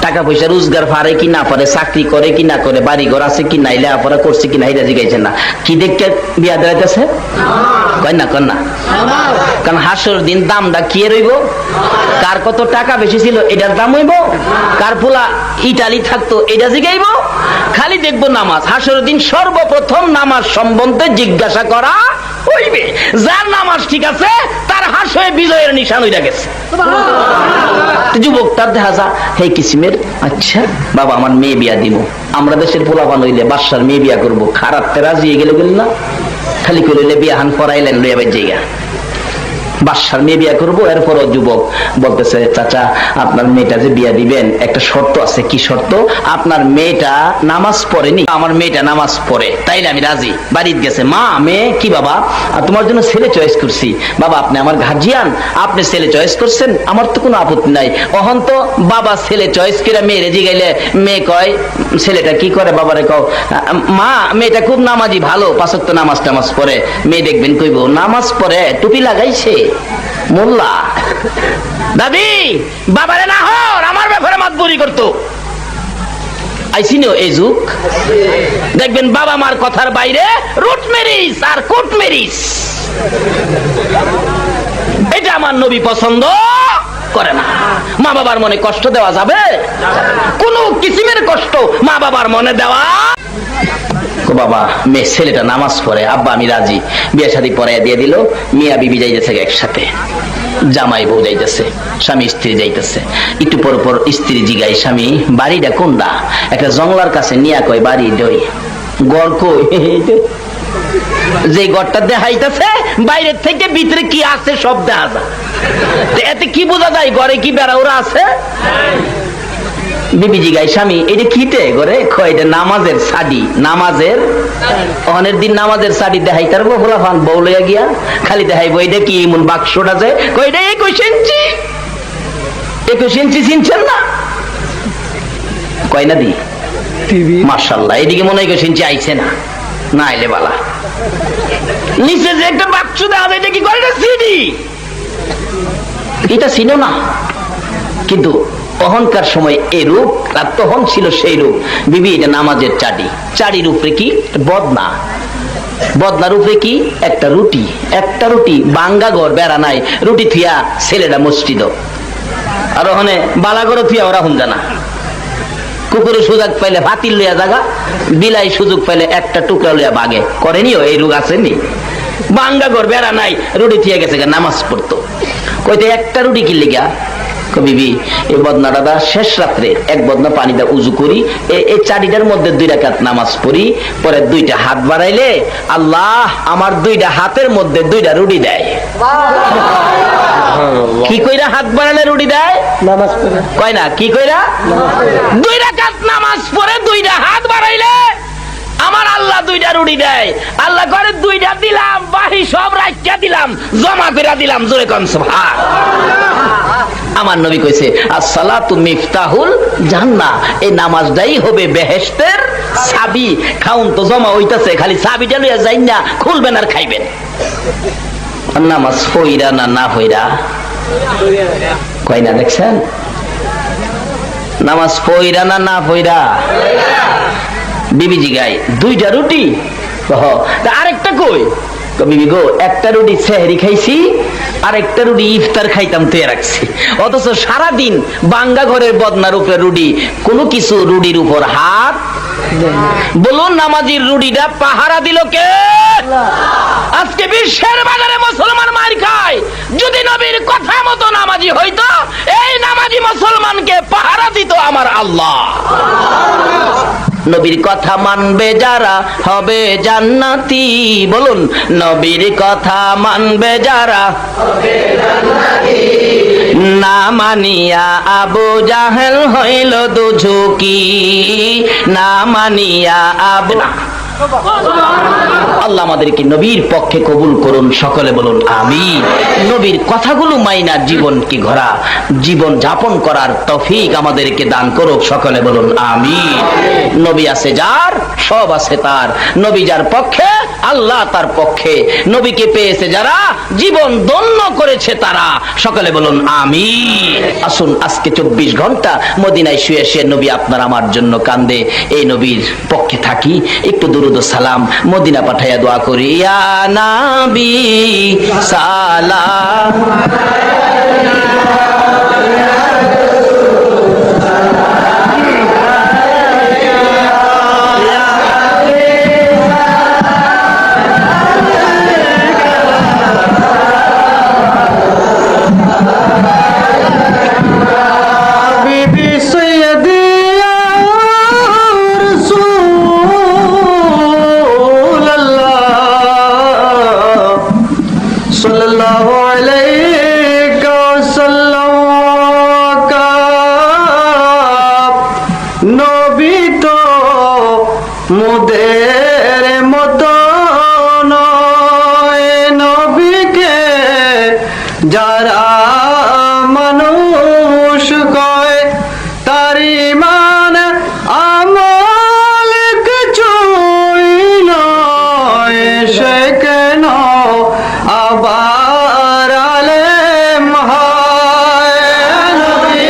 টাকা পয়সা রোজগার পারে কি না পারে, চাকরি করে কি না করে, বাড়ি ঘর আছে কি না, লেখাপড়া করছে কি না, এটা জিজ্ঞাসা না। কি দেখে বিয়া দেওয়াইতেছে? কয় না কারণ হাসর দিন দামটা কি রইব? কার কত টাকা বেশি ছিল এটার দাম হইব, কার পোলা ইটালি থাকতো এটা জিগাইব। খালি দেখবো নামাজ। হাসর দিন সর্বপ্রথম নামাজ সম্বন্ধে জিজ্ঞাসা করা হইবে। যার নামাজ ঠিক আছে তার হাসরে বিজয়ের নিশান হইয়া গেছে। যুবকটার দেখা যা হে কিসিমের, আচ্ছা বাবা আমার মেয়ে বিয়া দিব, আমরা দেশের পোলাপান হইলে বাদশার মেয়ে বিয়া করবো, খারাপ রাজি গেলে গেল না, খালি করে বিয়া হান করাইলেন লইয়া বাই জায়গা বাদশার মেয়ে বিয়া করবো। এরপরও যুবক বলতেছে চাচা আপনার মেয়েটা যে বিয়া দিবেন একটা শর্ত আছে। কি শর্ত? আপনার মেয়েটা নামাজ পড়েনি। আমার মেয়েটা নামাজ পড়ে, তাইলে আমি রাজি। বাড়িতে গেছে, মা মেয়ে কি বাবা? তোমার জন্য ছেলে চয়েস করছি। বাবা আপনি আমার গার্জিয়ান, আপনি ছেলে চয়েস করছেন, আমার তো কোনো আপত্তি নাই। অহন তো বাবা ছেলে চয়েস করে মেয়ে রেজি গাইলে মেয়ে কয় ছেলেটা কি করে? বাবারে কও মা মেয়েটা খুব নামাজি, ভালো 5 ওয়াক্ত নামাজ টামাজ পড়ে। মেয়ে দেখবেন কইব নামাজ পড়ে, টুপি লাগাইছে মোল্লা। দাদি বাবারে না হর আমার ব্যাপারে মাতবুরি করতো। আইসিনো এই যুগ দেখবেন বাবা মার কথার বাইরে রুট মেরিস আর কোট মেরিস। এটা আমার নবী পছন্দ করে না। মা বাবার মনে কষ্ট দেওয়া যাবে? কোন কিসিমের কষ্ট মা বাবার মনে দেওয়া। বাবা মেয়ে ছেলেটা নামাজ পড়ে, আব্বা আমি রাজি। বিয়ে শাদী পরে দিয়ে দিল। মিয়া বিবি যাইতেছে একসাথে, জামাই বউ যাইতেছে, স্বামী স্ত্রী যাইতেছে। একটু পর পর স্ত্রী জিগাই স্বামী বাড়িটা কোনটা? একটা জঙ্গলার কাছে নিয়া কয় বাড়ি দই গড় কই? যে গড়টা দেখাইতেছে বাইরের থেকে ভিতরে কি আছে সব দেখা যায়। এতে কি বোঝা যায় ঘরে কি বেড়াউরা আছে? বিবি জিগাই স্বামী এটা কিতে করে? এটা নামাজের শাড়ি, নামাজের অনেক দিন নামাজের শাড়ি দেখাই তারবো হোলা ফান বউ লইয়া গিয়া খালি দেখাইবো এটা কি এমন বাক্সটা যে কয়টা 21 ইঞ্চি। 21 ইঞ্চি চিনছেন না? কয় না দি মাশাআল্লাহ এদিকে মনে হয় 21 ইঞ্চি আইছে না, না আইলে বালা। নিচে যে একটা বাক্স দেওয়া এটা কি করে? সিডি। এটা ছিল না কিন্তু অহংকার সময় এই রূপ, আর তখন ছিল সেই রূপ। বিবি এটা নামাজের চাটি, চাটির উপরে কি বদনা, বদনার উপরে কি একটা রুটি, একটা রুটি বাঙ্গা ঘর বেড়া নাই, রুটি থিয়া ছেলেটা মসজিদ। আর ওখানে বালাগড় থিয়া ওরা হুন জানা। কুকুরের সুযোগ পাইলে ভাতির লইয়া জাগা, বিলাই সুযোগ পাইলে একটা টুকরা লইয়া বাগে। করেনিও এই রোগ আসেনি? বাঙ্গা ঘর বেড়া নাই, রুটি থিয়া গেছে নামাজ পড়তো। কইতে একটা রুটি কি লিগা? বিবি এই বদনা দাদা শেষ রাত্রে এক বদনা পানি দা উজু করি, এই চারিটার মধ্যে 2 রাকাত নামাজ পড়ি, পরে 2টা হাত বাড়াইলে আল্লাহ আমার 2টা হাতের মধ্যে 2টা রুটি দেয়। কি কইরা হাত বাড়ালে রুটি দেয়? নামাজ পড়ে। কয় না কি কইরা? 2 রাকাত নামাজ পড়ে 2টা হাত বাড়াইলে আমার আল্লাহ 2টা রুটি দেয়। আল্লাহ করে 2টা দিলাম, বাহি সব রাখিয়া দিলাম, জমা করে দিলাম। জোরে কোন সুবহান। আমার নবী কইছে আসসালাতু মিফতাহুল জান্নাহ, এই নামাজটাই হবে বেহেশতের চাবি। খাউন তো জমা হইতাছে, খালি চাবিটা লইয়া যাই না, খুলবেন আর খাইবেন। নামাজ পইরা না না পইরা কয় না দেখছেন? নামাজ পইরা না না পইরা? বিবি জিগাই 2টা রুটি, আরেকটা কই? বিবি গো একটা রুটি সেহরি খাইছি, আরেকটা রুটি ইফতার খাইতাম তো রাখছি। অথচ সারাদিন বাঙ্গা ঘরের বদনার উপরে রুটি, কোনো কিছু রুটির উপর হাত। বলুন নামাজির রুটিটা পাহারা দিল কে? আজকে বিশ্বের বাজারে মুসলমান মার খায়। যদি নবীর কথা মতো নামাজি হইতো, এই নামাজি মুসলমানকে পাহারা দিত আমার আল্লাহ। নবীর কথা মানবে যারা হবে জান্নাতি। বলুন নবীর কথা মানবে যারা হবে জান্নাতি। না মানিয়া আবু জাহেল হইল দুঝুকি, না মানিয়া আবু। আল্লাহ আমাদেরকে নবীর পক্ষে কবুল করুন, সকলে বলুন আমিন। নবীর কথাগুলো মাইনা জীবনকে গড়া, জীবন যাপন করার তৌফিক আমাদেরকে দান করুক, সকলে বলুন আমিন। নবী আছে যার, সব আছে তার। নবী যার পক্ষে, আল্লাহ তার পক্ষে। নবীকে পেয়েছে যারা, জীবন ধন্য করেছে তারা, সকলে বলুন আমিন। আসুন আজকে 24 ঘন্টা মদিনায় শুয়ে শুয়ে নবী আপনার আমার জন্য কান্দে, এই নবীর পক্ষে থাকি। একটু দুরুদ ও সালাম মদিনা পাঠাইয়া দোয়া করি। ইয়া নবী সালাম নবী তো মোদের মতো নয়, নবীকে যারা মানুষ কয় তার ঈমান আমল কিছুই নয়, সে কেন আবার আলেম হয়। নবী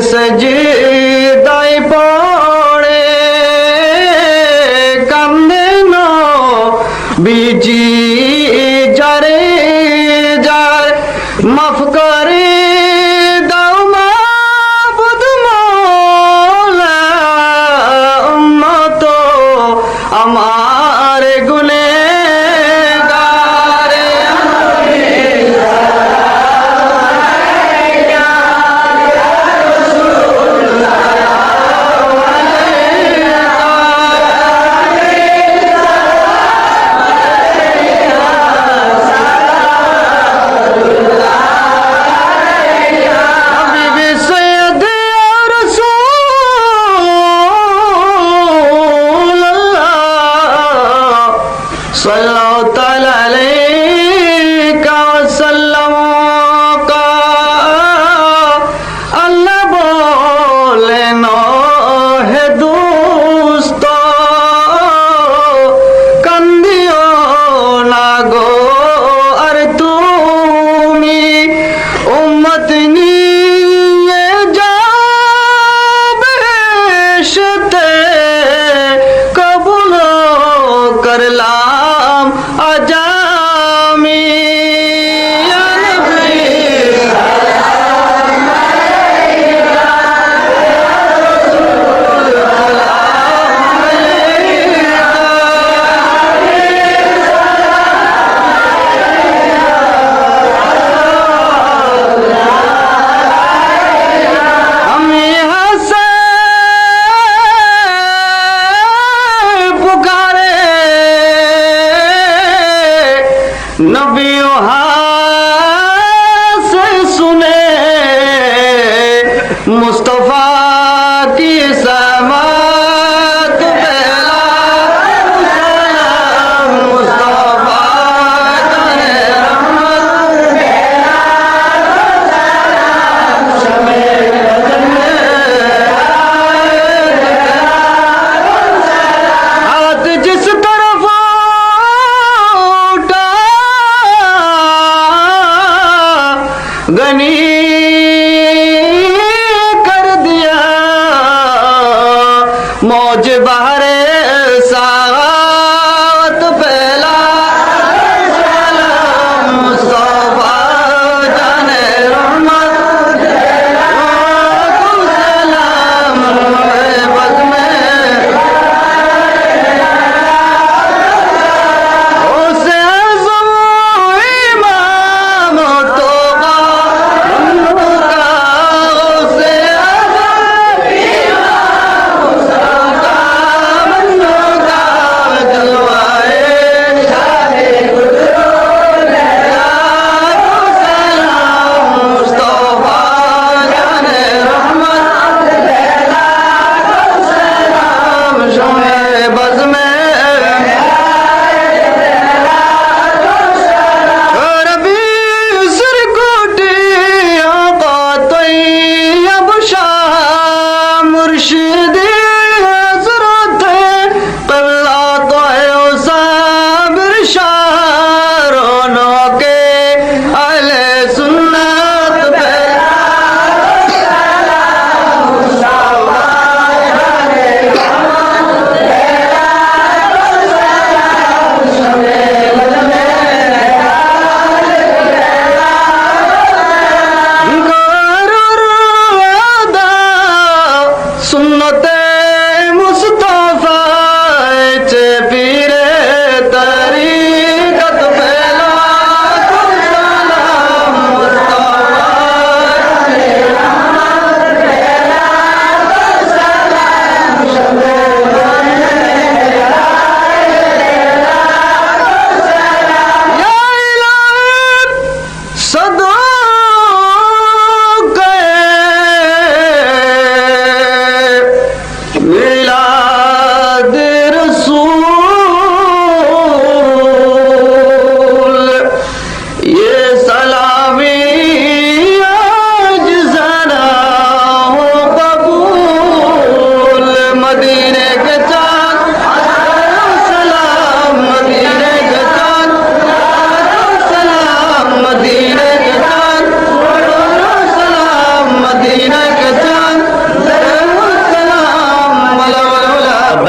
সজদায় পড়ে কান্দে নবীজি যারে যার মাফ করে দাও মাবুদ মওলা, উম্মত আমার গুনেহগার। सल्लल्लाहु ताला अलैका वसल्लम का अल्लाह बोलेन হে দোস্ত কান্দিও না গো আর তুমি উম্মত নিয়ে যাবে সেতে কবুল করলাম আজামি। আমি হাসে পুকারে নবী হাসে শুনে মুস্তফা কি সামাত বেলা সালাম মুস্তফা করে রহমত हाथ जिस तरफ उठा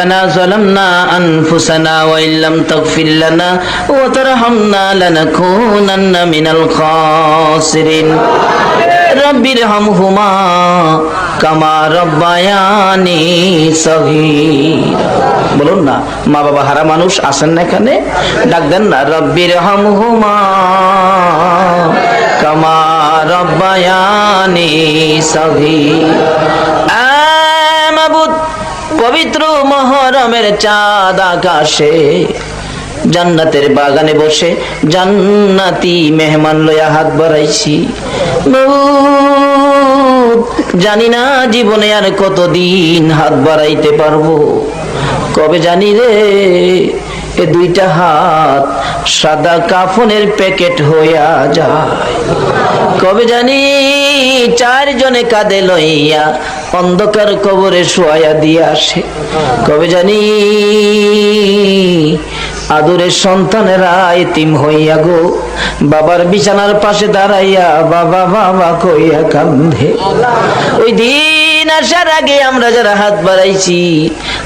ربنا ظلمنا أنفسنا وإن لم تغفر لنا وترحمنا لنكونن من الخاسرين رب ارحمهما كما ربياني صغيرا বলুন না মা বাবা হারা মানুষ আছেন না এখানে ডাক দেন না রব্বির হামহুমা কামা রব্বায়ানি সগীরা মাবুদ পবিত্র মুহররমের চাঁদ আকাশে জান্নাতের বাগানে বসে জান্নাতি মেহমান লয়া হাত বাড়াইছি জানি না জীবনে আর কতদিন হাত বাড়াইতে পারবো কবে জানি রে এ দুইটা হাত সাদা কাফনের প্যাকেট হইয়া যায় কবে জানি চারজনে কাঁধে লইয়া অন্ধকার কবরে শোয়া দিয়ে আসে কবে জানি আদরের সন্তানেরা এতিম হইয়া গো বাবার বিছানার পাশে দাঁড়াইয়া বাবা বাবা কইয়া কান্দে ওই দিন আসার আগে আমরা যারা হাত বাড়াইছি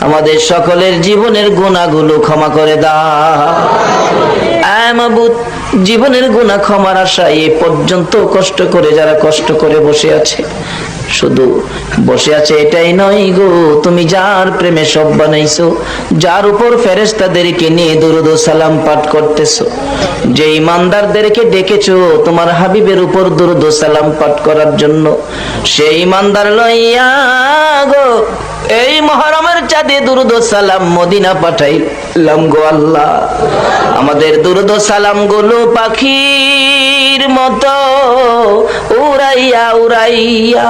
আমাদের সকলের জীবনের গুনাহগুলো ক্ষমা করে দাও আয় মাবুদ জীবনের গুনাহ ক্ষমার আশায় এ পর্যন্ত কষ্ট করে যারা কষ্ট করে বসে আছে শুধু বসে আছে এটাই নয় গো তুমি যার প্রেমে সব বানাইছো যার উপর ফেরেশতাদেরকে নিয়ে দুরূদ ও সালাম পাঠ করতেছো যে ইমানদারদেরকে ডেকেছো তোমার হাবিবের উপর দুরূদ ও সালাম পাঠ করার জন্য সেই ইমানদার লইয়া গো এই মুহররমের চাঁদে দুরূদ ও সালাম মদিনা পাঠাইলাম গো আল্লাহ আমাদের দুরূদ ও সালাম গুলো পাখির মতো উড়াইয়া উড়াইয়া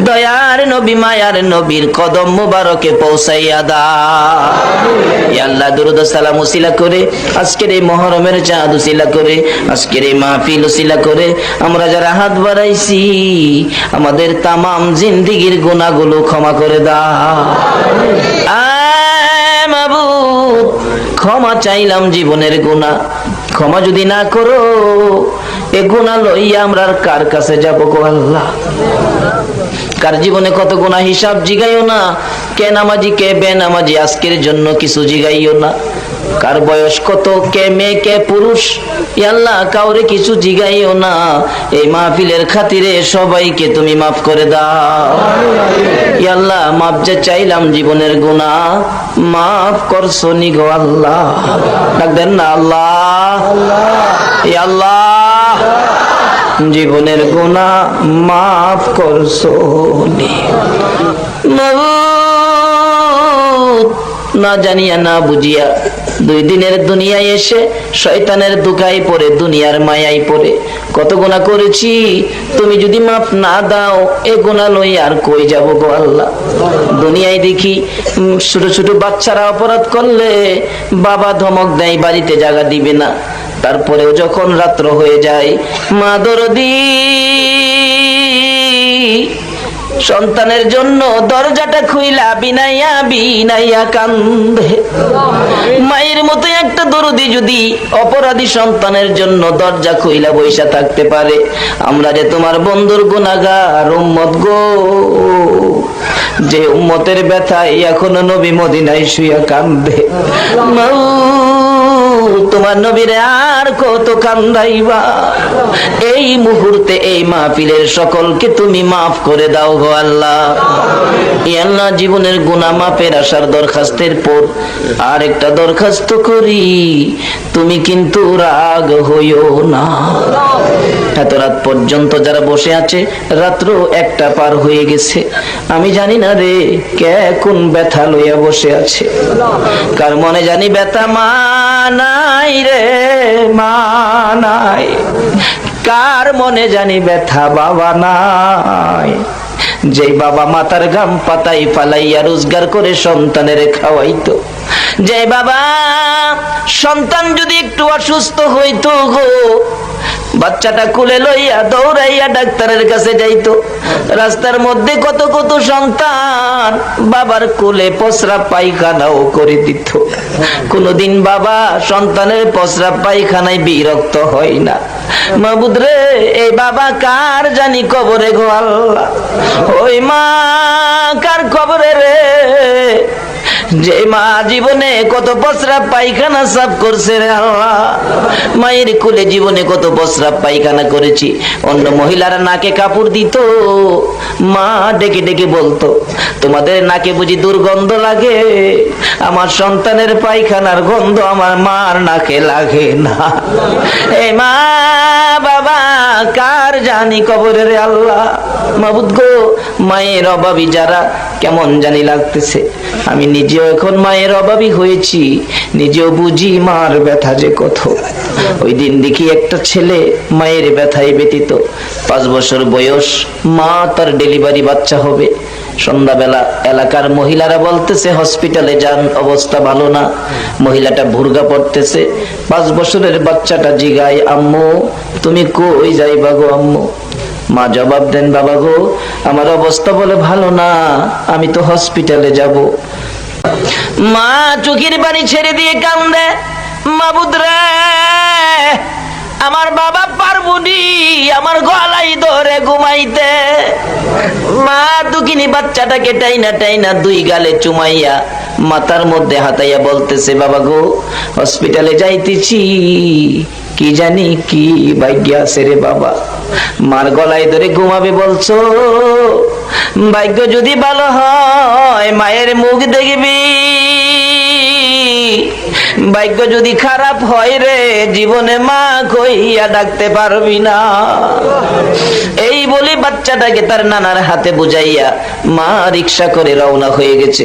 দয়ার নবী মায়ার নবীর কদম মুবারকে পৌঁছাইয়া দাও ইয়া আল্লাহ দুরূদ ও সালাম উসিলা করে আজকের এই মুহররমের চাঁদ উসিলা করে আজকের এই মাহফিল উসিলা করে আমরা যারা হাত বাড়াইছি আমাদের তামাম জিন্দেগীর গুনাহগুলো ক্ষমা করে দাও আয় মাবুদ ক্ষমা চাইলাম জীবনের গুনাহ ক্ষমা যদি না করো এ গুনাহ লইয়া আমরা কার কাছে যাব গো আল্লাহ কার জীবনে কত গুনাহ হিসাব জিগাইও না কে নামাজি কে বেনামাজি আজকের জন্য কিছু জিগাইও না কার বয়স কত কে মেয়ে কে পুরুষ ইয়া আল্লাহ কাউরে কিছু জিগাইও না এই মাহফিলের খাতিরে সবাইকে তুমি মাফ করে দাও ইয়া আল্লাহ মাফ যে চাইলাম জীবনের গুনাহ মাফ করছো নি গো আল্লাহ ডাক দেন না আল্লাহ ইয়া আল্লাহ জীবনের গুনাহ মাফ করছো নি মাবুদ না জানিয়া না বুঝিয়া দুই দিনের দুনিয়ায় এসে শয়তানের দুকায় পড়ে দুনিয়ার মায়ায় পড়ে কত গুনাহ করেছি তুমি যদি মাফ না দাও এ গুনাহ লই আর কই যাব গো আল্লাহ দুনিয়ায় দেখি ছোট ছোট বাচ্চারা অপরাধ করলে বাবা ধমক দেয় বাড়িতে জায়গা দিবে না তারপরেও যখন রাত্র হয়ে যায় মা দরদি সন্তানের জন্য দরজাটা খুইলা বিনাইয়া বিনাইয়া কান্দে মায়ের মতো একটা দরদি যদি অপরাধী সন্তানের জন্য দরজা খুইলা বইসা থাকতে পারে আমরা যে তোমার বন্ধুর গুনাহগার উম্মত গো যে উম্মতের ব্যথায় এখনো নবী মদিনায় শুইয়া কান্দে তোমার নবীর আর কত কান্দাইবা এই মুহূর্তে এই মাহফিলের সকলকে তুমি মাফ করে দাও গো আল্লাহ ইয়া আল্লাহ জীবনের গুনাহ মাফের আশার দরখাস্তের পর আর একটা দরখাস্ত করি তুমি কিন্তু রাগ হইও না এত রাত পর্যন্ত যারা বসে আছে রাত্র 1টা পার হয়ে গেছে আমি জানি না রে কে কোন ব্যথা লইয়া বসে আছে কার মনে জানি ব্যথা মানাই রে মানাই কার মনে জানি ব্যথা বাবা নাই যে বাবা মাথার ঘাম পাতাই ফালাইয়া রোজগার করে সন্তানের খাওয়াইতো যে বাবা সন্তান যদি একটু অসুস্থ হইতো গো বাচ্চাটা কোলে লইয়া দৌড়াইয়া ডাক্তারের কাছে যাইতো রাস্তার মধ্যে কত কত সন্তান বাবার কোলে প্রস্রাব পায়খানাও করে দিত কোনদিন বাবা সন্তানের প্রস্রাব পায়খানায় বিরক্ত হয় না মাবুদ রে এই বাবা কার জানি কবরে গো আল্লাহ ওই মা কার কবরে রে যে মা জীবনে কত প্রস্রাব পায়খানা সাফ করছে রে আল্লাহ, মায়ের কোলে জীবনে কত প্রস্রাব পায়খানা করেছি। অন্য মহিলারা নাকে কাপড় দিত, মা ডেকে ডেকে বলতো, তোমাদের নাকে বুঝি দুর্গন্ধ লাগে? আমার সন্তানের পায়খানার গন্ধ আমার মার নাকে লাগে না। এই মা বাবা কার জানি কবরে রে আল্লাহ। মাবুদ গো, মায়ের অভাবী যারা কেমন জানি লাগতেছে। আমি নিজেও এখন মায়ের অভাবী হয়েছি, নিজেও বুঝি মার ব্যথা যে কত। ওই দিন দেখি একটা ছেলে মায়ের ব্যথায় ব্যতীত, 5 বছর বয়স, মা তার ডেলিভারি বাচ্চা হবে। সন্ধ্যাবেলা এলাকার মহিলারা বলতেছে হসপিটালে যান, অবস্থা ভালো না। মহিলাটা ভুরগা পড়তেছে, 5 বছরের বাচ্চাটা জিগায়, আম্মু তুমি কই যাইবা গো আম্মু? মা জবাব দেন, বাবা গো আমার অবস্থা বলে ভালো না, আমি তো হসপিটালে যাব। মা চোখের পানি ছেড়ে দিয়ে কান্দে, মাবুদ রে আমার বাবা পারবুনি আমার গলায় ধরে ঘুমাইতে। মা দুঃখিনী বাচ্চাটাকে টাইনা টাইনা 2 গালে চুমাইয়া মাথার মধ্যে হাতাইয়া বলতেছে, বাবা গো হসপিটালে যাইতেছি, কি জানি কি ভাগ্য আছে রে বাবা। মার গলায় ধরে ঘুমাবে বলছো, ভাগ্য যদি ভালো হয় মায়ের মুখ দেখবি, ভাগ্য যদি খারাপ হয় রে জীবনে মা কইয়া ডাকতে পারবি না। এই বলে বাচ্চাটাকে তার নানার হাতে বুঝাইয়া মা রিক্সা করে রওনা হয়ে গেছে।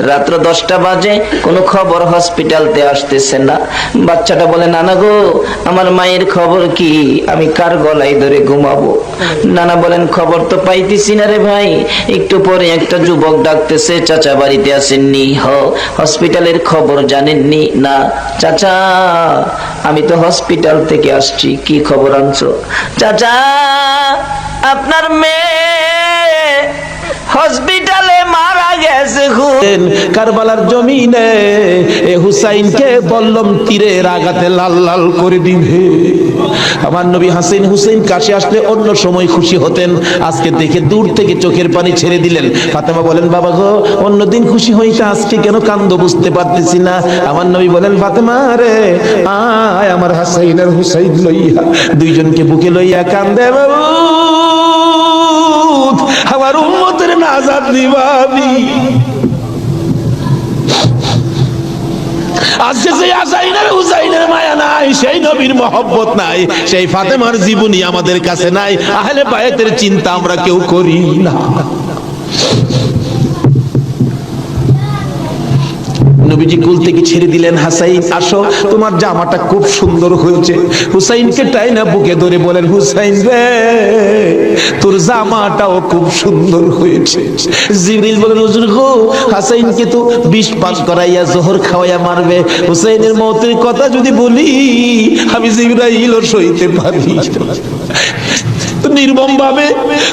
রাত্র 10টা বাজে, কোনো খবর হসপিটালতে আসতেছে না। বাচ্চাটা বলে, নানা গো আমার মায়ের খবর কি, আমি কার গলায় ধরে ঘুমাবো? নানা বলেন, খবর তো পাইতেছি না রে ভাই, একটু পরে একটা যুবক ডাকতেছে, চাচা বাড়িতে আসেননি? হসপিটালের খবর জানেননি? না চাচা আমি তো হসপিটাল থেকে আসছি। কি খবর আনছো? চাচা আপনার মেয়ে হসপিটালে মারা গেছে। কারবালার জমিনে এ হুসাইনকে বললাম তীরের আঘাতে লাল লাল করে দিবে। আমার নবী হাসান হুসাইন কাছে আসলে অন্য সময় খুশি হতেন, আজকে দেখে দূর থেকে চোখের পানি ছেড়ে দিলেন। ফাতেমা বলেন, বাবা গো অন্যদিন খুশি হইতে আজকে কেন কান্দ বুঝতে পারতেছি না। আমার নবী বলেন, ফাতেমা রে আয় আমার হাসাইন আর হুসাইন লইয়া, দুইজনকে বুকে লইয়া কান্দে, বাবু আমার উম্মতের নাজাত দিবানি। আজকে সেই হাসাইনের হুসাইনের মায়া নাই, সেই নবীর মহব্বত নাই, সেই ফাতেমার জীবনী আমাদের কাছে নাই, আহলে বায়াতের চিন্তা আমরা কেউ করি না। নবীজি কুল থেকে ছেড়ে দিলেন, হাসাইন আসো তোমার জামাটা খুব সুন্দর হয়েছে। হুসাইনকে টাইনা বুকে ধরে বলেন, হুসাইন রে তোর জামাটাও খুব সুন্দর হয়েছে। জিবরিল বলেন, হুজুর গো হাসাইনকে তো 20 পান করাইয়া জোহর খাওয়াইয়া মারবে, হুসাইনের মওতের কথা যদি বলি আমি জিবরাইলও সইতে পারি তো নির্মম ভাবে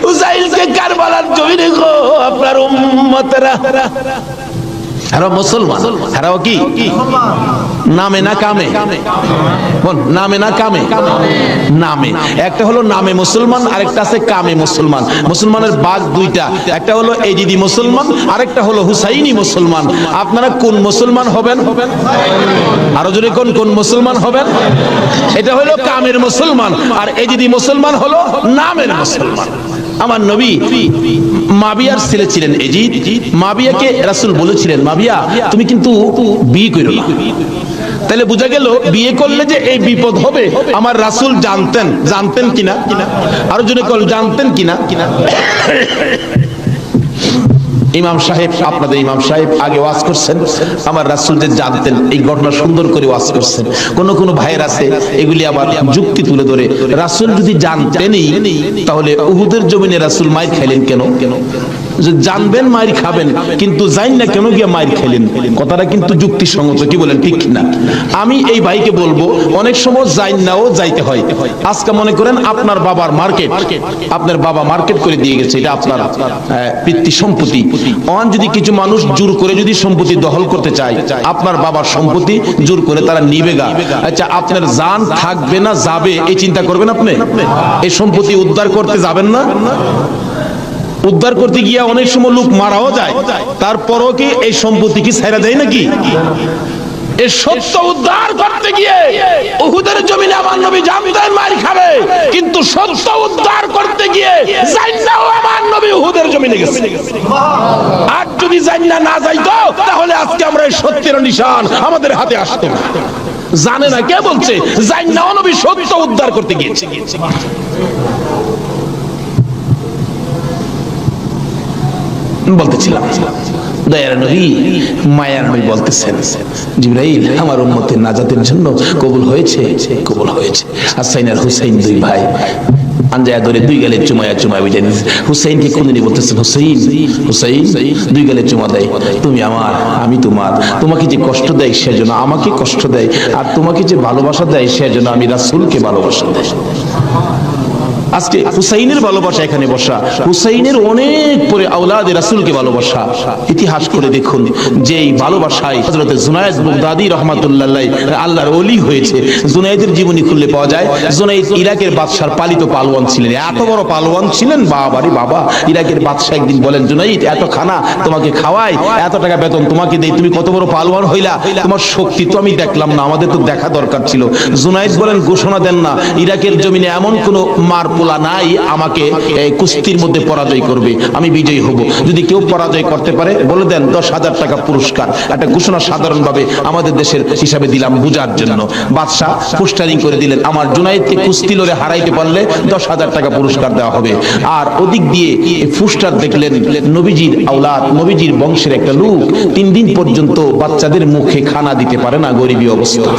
হুসাইনকে কারবালার জমিনে গো আপনার উম্মতেরা, হারা মুসলমান, হারাও কি নামে না কামে? নামে না কামে? নামে। একটা হলো নামে মুসলমান, আরেকটা আছে কামে মুসলমান। মুসলমানের ভাগ 2টা, একটা হলো এজিদি মুসলমান, আরেকটা হলো হুসাইনি মুসলমান। আপনারা কোন মুসলমান হবেন? আরো জোরে কোন কোন মুসলমান হবেন? এটা হলো কামের মুসলমান, আর এজিদি মুসলমান হলো নামের মুসলমান। আমার নবী মাবিয়ার ছেলে ছিলেন এজিদ। মাবিয়াকে রাসূল বলেছিলেন, মাবিয়া তুমি কিন্তু বিয়ে করো না। তাহলে বোঝা গেল বিয়ে করলে যে এই বিপদ হবে আমার রাসূল জানতেন। জানতেন কিনা? আরো জোরে কল, জানতেন কিনা? ইমাম সাহেব, আপনাদের ইমাম সাহেব আগে ওয়াজ করছেন, আমার রাসূল যে জানতেন এই ঘটনা সুন্দর করে ওয়াজ করছেন। কোন কোন ভাইয়ের আছে এগুলি আবার যুক্তি তুলে ধরে, রাসূল যদি জানতেনই তাহলে উহুদের জমিনে রাসূল মাইর খাইলেন কেন? জানবেন মাইর খাবেন, কিন্তু জান না কেন গিয়ে মাইর খেলেন? কথাটা কিন্তু যুক্তিসঙ্গত, কি বলেন ঠিক না? আমি এই ভাইকে বলবো, অনেক সময় জান নাও যাইতে হয়। আজকে মনে করেন আপনার বাবার মার্কেট, আপনার বাবা মার্কেট করে দিয়ে গেছে, এটা আপনার পিতৃ সম্পত্তি। অন যদি কিছু মানুষ জোর করে যদি সম্পত্তি দখল করতে চায়, আপনার বাবার সম্পত্তি জোর করে তারা নিবে গা, আচ্ছা আপনার জান থাকবে না যাবে এই চিন্তা করবেন আপনি? এই সম্পত্তি উদ্ধার করতে যাবেন না? উদ্ধার করতে গিয়ে অনেক সময় লোক মারাও যায়, তারপরও কি এই সম্পত্তি কি ছাইরা দেয় নাকি? এই সত্য উদ্ধার করতে গিয়ে উহুদের জমিনে আমার নবী জানতেন মার খাবে, কিন্তু সত্য উদ্ধার করতে গিয়ে জান্নাও আমার নবী উহুদের জমিনে গেছে। আর যদি জান্না না যাইতো তাহলে আজকে আমরা এই সত্যের নিশান আমাদের হাতে আসতো না। জানে না কে বলছে? জান্নাও নবী সত্য উদ্ধার করতে গিয়েছে। বলতেছিলাম দয়ার নবী মায়ার নবী বলতেছেন, জিবরাইল আমার উম্মতের নাজাতের জন্য কবুল হয়েছে, কবুল হয়েছে। হাসান আর হুসাইন দুই ভাই আঞ্জায়া ধরে দুই গালে চুমায়া বিদায় দিয়েছে। হুসাইনকে কোনদিনই বলতেছেন, হুসাইন হুসাইন, দুই গালে চুমা দেয়, তুমি আমার আমি তোমার। তোমাকে যে কষ্ট দেয় সেজন্য আমাকে কষ্ট দেয়, আর তোমাকে যে ভালোবাসা দেয় সেজন্য আমি রাসূলকে ভালোবাসা দেয়। আজকে হুসাইনের ভালোবাসা এখানে বসা, হুসাইনের অনেক পরে আওলাদে রাসূলকে ভালোবাসা। ইতিহাস করে দেখুন যে এই ভালোবাসায় হযরত জুনায়েদ বাগদাদী রাহমাতুল্লাহ আলাইহি আল্লাহর ওলি হয়েছে। জুনায়েদের জীবনী খুললে পাওয়া যায় জুনায়েদ ইরাকের বাদশার পালিত পালোয়ান ছিলেন। এত বড় পালোয়ান ছিলেন, বাবারে বাবা। ইরাকের বাদশা একদিন বলেন, জুনায়েদ এত খানা তোমাকে খাওয়াই, এত টাকা বেতন তোমাকে দেই, তুমি কত বড় পালোয়ান হইলা, তোমার শক্তি তো আমি দেখলাম না, আমাদের তো দেখা দরকার ছিল। জুনায়েদ বলেন, ঘোষণা দেন না ইরাকের জমিনে এমন কোন মার নাই আমাকে কুস্তির মধ্যে পরাজয় করবে, আমি বিজয়ী হব। যদি কেউ পরাজয় করতে পারে বলে দেন 10,000 টাকা পুরস্কার। একটা ঘোষণা সাধারণভাবে আমাদের দেশের হিসাবে দিলাম বুঝার জন্য। বাদশাহ পোস্টারিং করে দিলেন, আমার জুনায়েদকে কুস্তি লড়ে হারাইতে পারলে 10,000 টাকা পুরস্কার দেওয়া হবে। আর ওদিক দিয়ে পোস্টার দেখলেন নবীজির আওলাদ, নবীজির বংশের একটা লোক 3 দিন পর্যন্ত বাচ্চাদের মুখে খানা দিতে পারে না, গরিবী অবস্থা,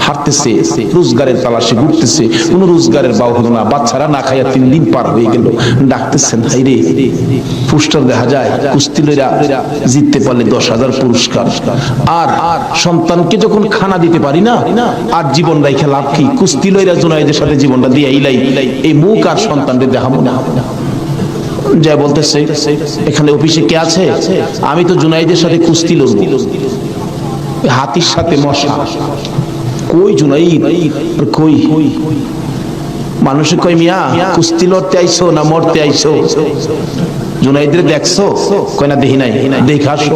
হাঁটতেছে, রোজগারের তালাশে ঘুরতেছে, কোন রোজগারের বাউ হলো না, বাচ্চারা না খাইয়া 3 দিন পার হয়ে গেল। ডাকতেছেন, হাইরে পোস্টার দেখা যায় কুস্তি লইরা জিততে পারলে 10,000 পুরস্কার, আর সন্তানকে যখন খানা দিতে পারি না, আর জীবন রাইখা লাভ কি? কুস্তি লইরা জুনায়েদের সাথে জীবনটা দিয়ে ইলাই এই মুখ আর সন্তানদের দেখাবো না। যা বলতেছে, এখানে অফিসে কে আছে? আমি তো জুনায়েদের সাথে কুস্তি লড়বো, হাতির সাথে মশা। কই জুনাইদ? কই? মানুষে কই, মিয়া কুস্তি লড়তে আইছো না মরতে আইছো? জুনাইদের দেখছো? কয় না, দেখি নাই। দেখা আসো।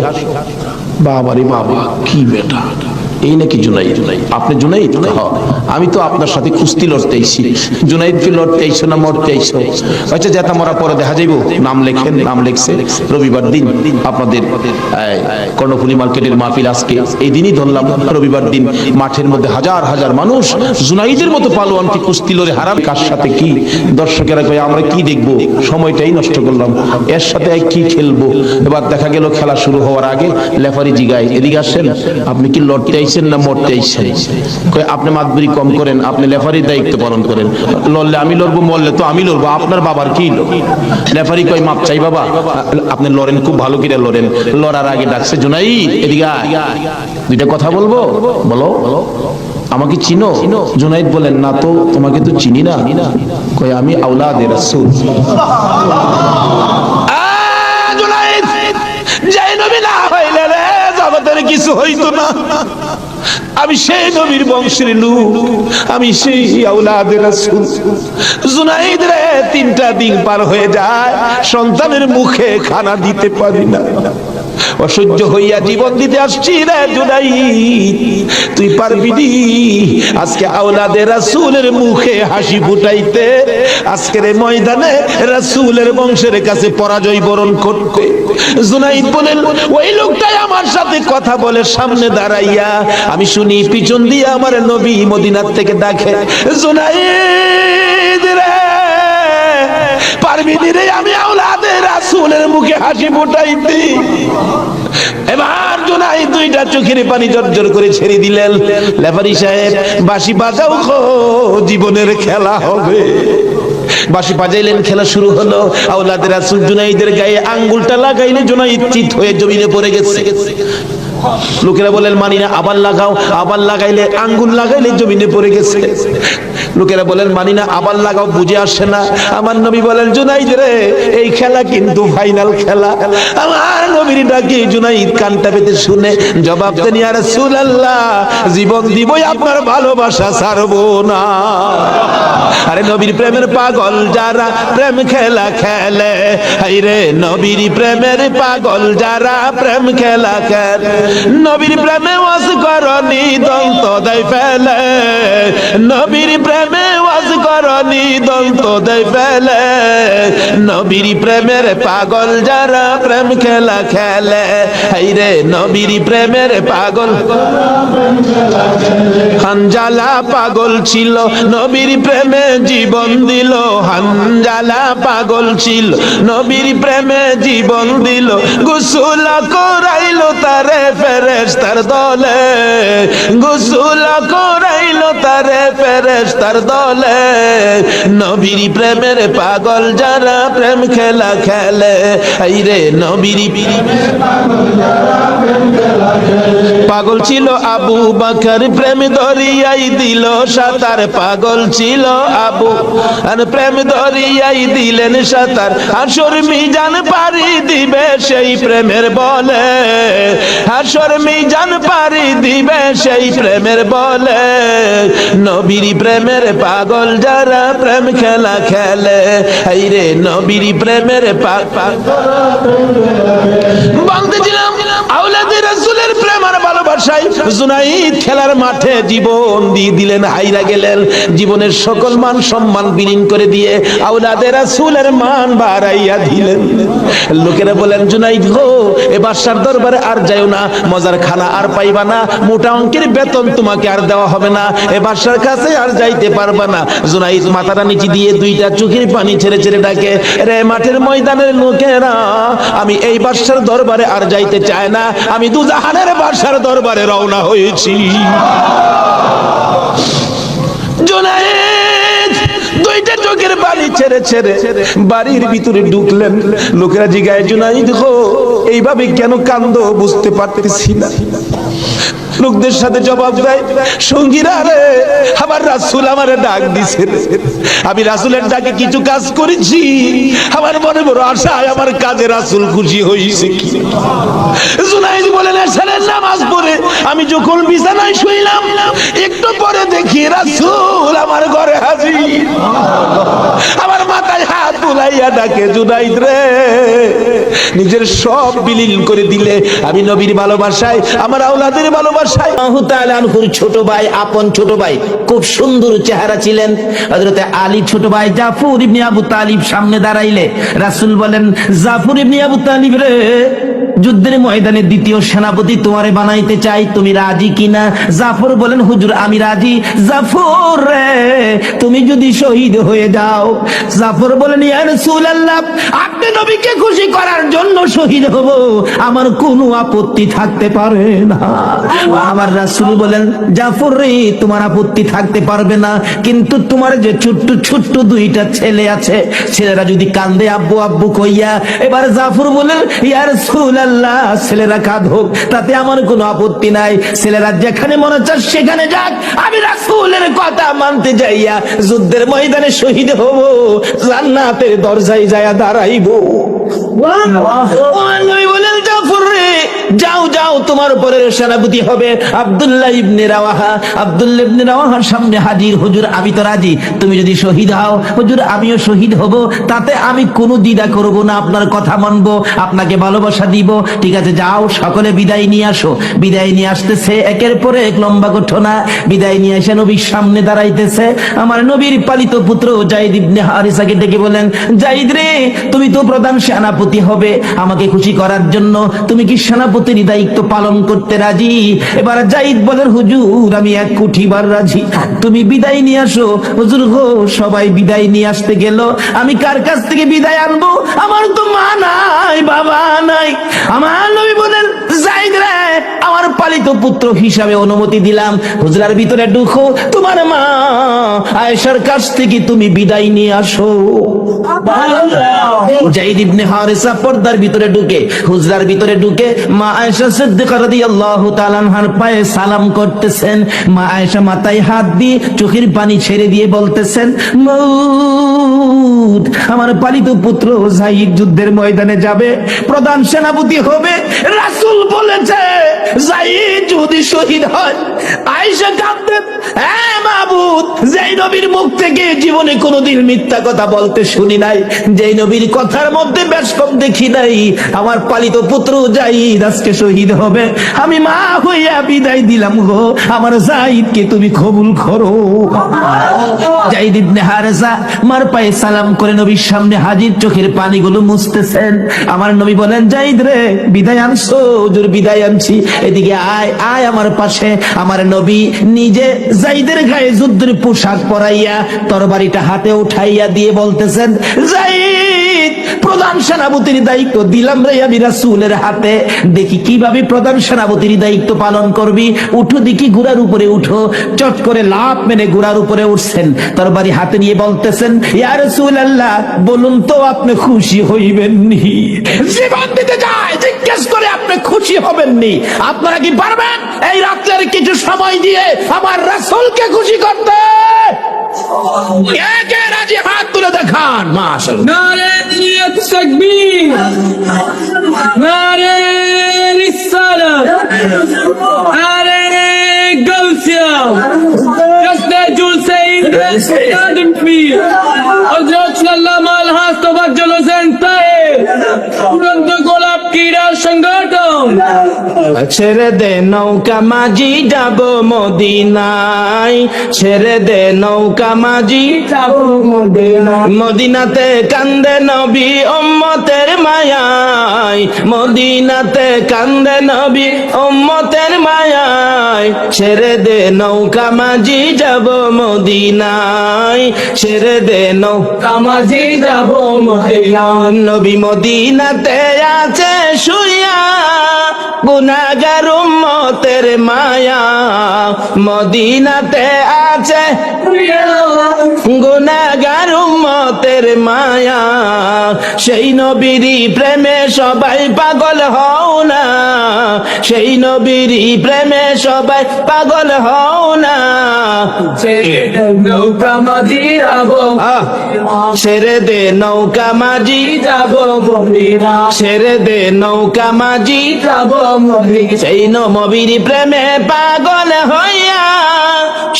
বাবারে বাবা, কি বেটা, এই নাকি জুনাইদ? আপনি জুনাইদ? আমি তো আপনার সাথে কুস্তি লড়তে আইছি। জুনাইদকে লড়তে আইছো না মরতে আইছো? আচ্ছা, যেটা মরা পরে দেখা যাইব। নাম লেখেন। নাম লেখছে রবিবার দিন আপনাদের কর্ণফুলী মার্কেটের মাহফিল। আজকে এই দিনই ধরলাম রবিবার দিন মাঠের মধ্যে হাজার হাজার মানুষ জুনাইদের মতো পালোয়ানকে কুস্তি লড়ে হারাম। কার সাথে কি? দর্শকেরা কয় আমরা কি দেখবো, সময়টাই নষ্ট করলাম, এর সাথে কি খেলবো। এবার দেখা গেল খেলা শুরু হওয়ার আগে লেফারি জিগায়, এদিকে আসেন, আপনি কি লড়তে আইছেন না মরতে আইছেন? কয় আপনি মাতবরি কম করেন, আপনি লেফারির দায়িত্ব পালন করেন। লড়লে আমি লড়বো, মরলে তো আমি লড়বো, আপনার বাবার কি? লেফারি কয় মাপ চাই বাবা, আপনি লড়েন, খুব ভালো করে লড়েন। লড়ার আগে ডাকছে, জুনাইদ এদিকে আয়, দুইটা কথা বলবো। বলো, আমাকে চিনো? জুনাইদ বলেন, না তো, তোমাকে তো চিনি না। কয় আমি আওলাদে রাসূল। জুনাইদ, যেই নবী না হইলে রে জগতের কিছু হইতো না। আমি সেই নবীর বংশের লোক, আমি সেই আওলাদে রাসূল। জুনাইদ রে 3টা দিন পার হয়ে যায়, সন্তানের মুখে খানা দিতে পারি না, অসহ্য হইয়া জীবন দিতে আসছি রে জুনাইদ। তুই পারবি নি আজকে আওলাদে রাসূলের মুখে হাসি ফুটাইতে, আজকের ময়দানে রাসূলের বংশের কাছে পরাজয় বরণ করতে? জুনাইদ বলেন, ওই লোকটাই আমার সাথে কথা বলে সামনে দাঁড়াইয়া, আমি শুনি পিছন দিয়ে আমার নবী মদিনার থেকে ডাকে, জুনাইদ রে পারবি নি রে আমি আওলাদে রাসূলের মুখে হাসি ফুটাইতে? এবার জুনাইদ 2টা চোখের পানি জর্জর করে ছেড়ে দিলেন। লেফারি সাহেব, বাঁশি বাজাও, জীবনের খেলা হবে। বাঁশি বাজাইলেন, খেলা শুরু হলো। আওলাদে রাসূল জুনাইদের গায়ে আঙ্গুলটা লাগাইলে জুনাইদ চিত হয়ে জমিনে পড়ে গেছে। লোকেরা বলেন, মানি না, আবার লাগাও। আবার লাগাইলে, আঙ্গুল লাগাইলে জমিনে পড়ে গেছে। লোকেরা বলেন মানি না, আবার লাগাও, বুঝে আসে না। আমার নবী বলেন জুনাইদ রে, এই খেলা কিন্তু ফাইনাল খেলা। আমার নবীর ডাকে জুনাইদ কানটা পেতে শুনে জবাব দেন, ইয়া রাসূলুল্লাহ, জীবন দিবই আপনার ভালোবাসা ছাড়বো না। আরে নবীর প্রেমের পাগল যারা প্রেম খেলা খেলে, হাইরে নবীর প্রেমের পাগল যারা প্রেম খেলা খেলে, নবীর প্রেমে ওয়াজ করনি দন্ত দেয় ফেলে, নবীর প্রেমে ওয়াজ করনি দন্ত দেয় ফেলে, নবীর প্রেমের পাগল যারা প্রেম খেলা খেলে, হাইরে নবীর প্রেমের পাগল। হানজালা পাগল ছিল নবীর প্রেমে জীবন দিল, হানজালা পাগল ছিল নবীর প্রেমে জীবন দিল, গোসল করাইলো তারে ফেরেশতার দলে, গোসল করাইলো তারে ফেরেশতার দলে, নবীর প্রেমের পাগল যারা প্রেম খেলা খেলে, হাইরে নবীর পাগল ছিল আবু বকর, প্রেম দরিয়াই দিল সাঁতার, পাগল ছিল আবু আর প্রেম দরিয়াই দিলেন সাঁতার, হাসর মিজান পারি দিবে সেই প্রেমের বলে, হাসর মিজান পারি দিবে সেই প্রেমের বলে, নবীর প্রেমের পাগল যারা প্রেম খেলা খেলে, হাইরে নবীর প্রেমের পাগল। বলতেছিলাম আওলাদে রাসূলের প্রেম আর ভালোবাসায় জুনাইদ খেলার মাঠে জীবন দিয়ে দিলেন, হাইরা গেলেন, জীবনের সকল মান সম্মান বিলীন করে দিয়ে আওলাদে রাসূলের মান বাড়াইয়া দিলেন। লোকেরা বলেন জুনাইদ গো, এ বাদশার দরবারে আর যাইও না, মজার খানা আর পাইবা না, মোটা অঙ্কের বেতন তোমাকে আর দেওয়া হবে না, এ বাদশার কাছে আর যাইতে পারবা না। জুনাইদ মাথাটা নিচে দিয়ে দুইটা চোখের পানি ছেড়ে ছেড়ে ডাকে, রে মাঠের ময়দানের লোকেরা, আমি এই বাদশার দরবারে আর যাইতে চাই না, আমি দুজাহানের বাদশার দরবারে রওনা হয়েছি। জুনাইদ দুইটা চোখের পানি ছেড়ে ছেড়ে বাড়ির ভিতরে ঢুকলেন। লোকেরা জিগায়, জুনাইদ গো, এইভাবে কেন কান্দো বুঝতে পারতেছি না। লোকদের সাথে জবাব দেয়, সঙ্গীরা রে, আমার রাসূল আমারে ডাক দিছে, আমি রাসূলের ডাকে কিছু কাজ করেছি, আমার মনে বড় আশা, আমার কাজে রাসূল খুশি হইছে কি। জুনাইদ বলেন, এশারের নামাজ পড়ে আমি যখন বিছানায় শুইলাম, একটু পরে দেখি রাসূল আমার ঘরে হাজির, আমার মাথায় হাত বুলাইয়া ডাকে, জুনাইদ রে, নিজের সব বিলীন করে দিলে, আমি নবীর ভালোবাসায়, আমার আওলাদের ভালোবাসায়। ছোট ভাই, আপন ছোট ভাই, খুব সুন্দর চেহারা ছিলেন। হযরতে আলী ছোট ভাই জাফর ইবনে আবু তালিব সামনে দাঁড়াইলে রাসূল বলেন, জাফর ইবনে আবু তালিব রে, যুদ্ধের ময়দানে দ্বিতীয় সেনাপতি তোমারে বানাইতে চাই, তুমি রাজি কিনা? জাফর বলেন, হুজুর আমি রাজি। জাফর রে, তুমি যদি শহীদ হয়ে যাও। জাফর বলেন, ইয়া রাসূলুল্লাহ, আপনি নবীকে খুশি করার জন্য শহীদ হব, আমার কোনো আপত্তি থাকতে পারে না। আমার রাসূল বলেন, জাফর রে, তোমার আপত্তি থাকতে পারবে না, কিন্তু তোমার যে ছোট্ট ছোট্ট দুইটা ছেলে আছে, ছেলেরা যদি কান্দে আব্বু আব্বু কইয়া, এবার জাফর বলেন, ইয়া রাসূলুল্লাহ, ছেলেরা কাঁদুক, তাতে আমার কোনো আপত্তি নাই, ছেলেরা যেখানে মনে চায় সেখানে যাক, আমি রাসূলের কথা মানতে যাইয়া যুদ্ধের ময়দানে শহীদ হব, জান্নাতের দরজায় যায়া দাঁড়াইবো। বলেন, জাফর রে, যাও যাও, তোমার পরের সেনাপতি হবে আব্দুল্লাহ ইবনে রাওয়াহা। আব্দুল্লাহ ইবনে রাওয়াহার সামনে হাজির, হুজুর আমি তো রাজি, তুমি যদি শহীদ হও, হুজুর আমিও শহীদ হব, তাতে আমি কোনো দ্বিধা করব না, আপনার কথা মানব, আপনাকে ভালোবাসা দিব। ঠিক আছে, যাও, সকলে বিদায় নিয়ে আসো। বিদায় নিয়ে আসতেছে, একের পরে এক লম্বা ঘটনা। বিদায় নিয়ে এসে নবীর সামনে দাঁড়াইতেছে, আমার নবীর পালিত পুত্র যায়েদ ইবনে হারিসাকে ডেকে বলেন, যায়েদ রে, তুমি তো প্রধান সেনাপতি হবে, আমাকে খুশি করার জন্য তুমি কি সেনাপতির দায়িত্ব পালন করতে রাজি? এবার যায়েদ বলেন, হুজুর আমি এক কোটি বার রাজি, তুমি বিদায় নিয়ে আসো। হুজুর গো, সবাই বিদায় নিয়ে আসতে গেল, আমি কার কাছ থেকে বিদায় আনবো? আমার তো মা নাই, বাবা নাই। আমার নবী বলেন, যায়েদ রে, আমার পালিত পুত্র হিসাবে অনুমতি দিলাম, হুজরার ভিতরে ঢুকো, তোমার মা আয়েশার কাছ থেকে তুমি বিদায় নিয়ে আসো। যায়েদ ইবনে হারিসা পর্দার ভিতরে ঢুকে, হুজরার ভিতরে ঢুকে মা আয়েশা সিদ্দিকা রাদিয়াল্লাহু তাআলা আনহার পায়ে সালাম করতেছেন। মা আয়েশা মাথায় হাত দিয়ে চোখের পানি ছেড়ে দিয়ে বলতেছেন, মউত, আমার পালিত পুত্র যায়েদ যুদ্ধের ময়দানে যাবে, প্রধান সেনাপতি হবে। রাসূল বলেছে যায়েদ যদি শহীদ হয়। আয়েশা কাঁদতেন, হ্যাঁ মাবুদ, যেই নবীর মুখ থেকে জীবনে কোনোদিন মিথ্যা কথা বলতে শুনি নাই, যেই নবীর কথার মধ্যে বেশ কম দেখি নাই, আমার পালিত পুত্র যায়েদ আজকে শহীদ হবে। আমি মা হইয়া বিদায় দিলাম গো, আমার যায়েদকে তুমি কবুল করো। যায়েদ ইবনে হারেসা মার পায়ে সালাম করে নবীর সামনে হাজির, চোখের পানিগুলো মুছতেছেন। আমার নবী বলেন, যায়েদ রে, বিদায় আনছো? হুজুর বিদায় আনছি। এদিকে আয়, আয় আমার পাশে। আমার নবী নিজে যায়েদের গায়ে যুদ্ধের পোশাক পরাইয়া তরবারিটা হাতে উঠাইয়া দিয়ে বলতেছেন, যায়েদ, প্রধান সেনাপতির দায়িত্ব দিলাম রে আমি রাসূলের হাতে, দেখি কিভাবে প্রধান সেনাপতির দায়িত্ব পালন করবি। উঠো দেখি, ঘোড়ার উপরে উঠো। চট করে লাফ মেরে ঘোড়ার উপরে উঠছেন, তরবারি হাতে নিয়ে বলতেছেন, ইয়া রাসূলুল্লাহ, বলুন তো আপনি খুশি হইবেন নি? জীবন দিতে যায় জিজ্ঞেস করে আপনি খুশি হবেন নি? আপনারা কি পারবেন এই রাত্রের কিছু সময় দিয়ে আমার রাসূলকে খুশি করতে? কে কে রাজি হাত তুলে দেখান। মাশাআল্লাহ। নারে তাকবীর, নারে রিসালাত, নারে গাউসিয়া, জশ্নে জুলসাইন কাদম পীর, হযরত সাল্লাল্লাহু আলাইহি ওয়াসাল্লাম জলসেন তাহের, উড়ন্ত গোলাপ ক্রীড়া সংগঠন। ছেড়ে দে নৌকা মাঝি যাব মদিনায়, ছেড়ে দে নৌকা মাঝি যাব মদিনায়, মদিনাতে কান্দে নবী উম্মতের মায়ায়, মদিনাতে কান্দে নবী উম্মতের মায়ায়, ছেড়ে দে নৌকা মাঝি যাব মদিনায়, ছেড়ে দে নৌকা মাঝি যাব মদিনায়। নবী মদিনাতে আছে শুইয়া, গুনাহগার উম্মতের মায়া, মদিনাতে আছে গুনাহগার উম্মতের মায়া, সেই নবীরই প্রেমে সবাই পাগল হও না, সেই নবীরই প্রেমে সবাই পাগল হও না। নৌকা মাঝি যাব, ছেড়ে দে নৌকা মাঝি যাব মদিনা, ছেড়ে দে নৌকা মাঝি যাব মদিনা। সেই নবীর প্রেমে পাগল হইয়া,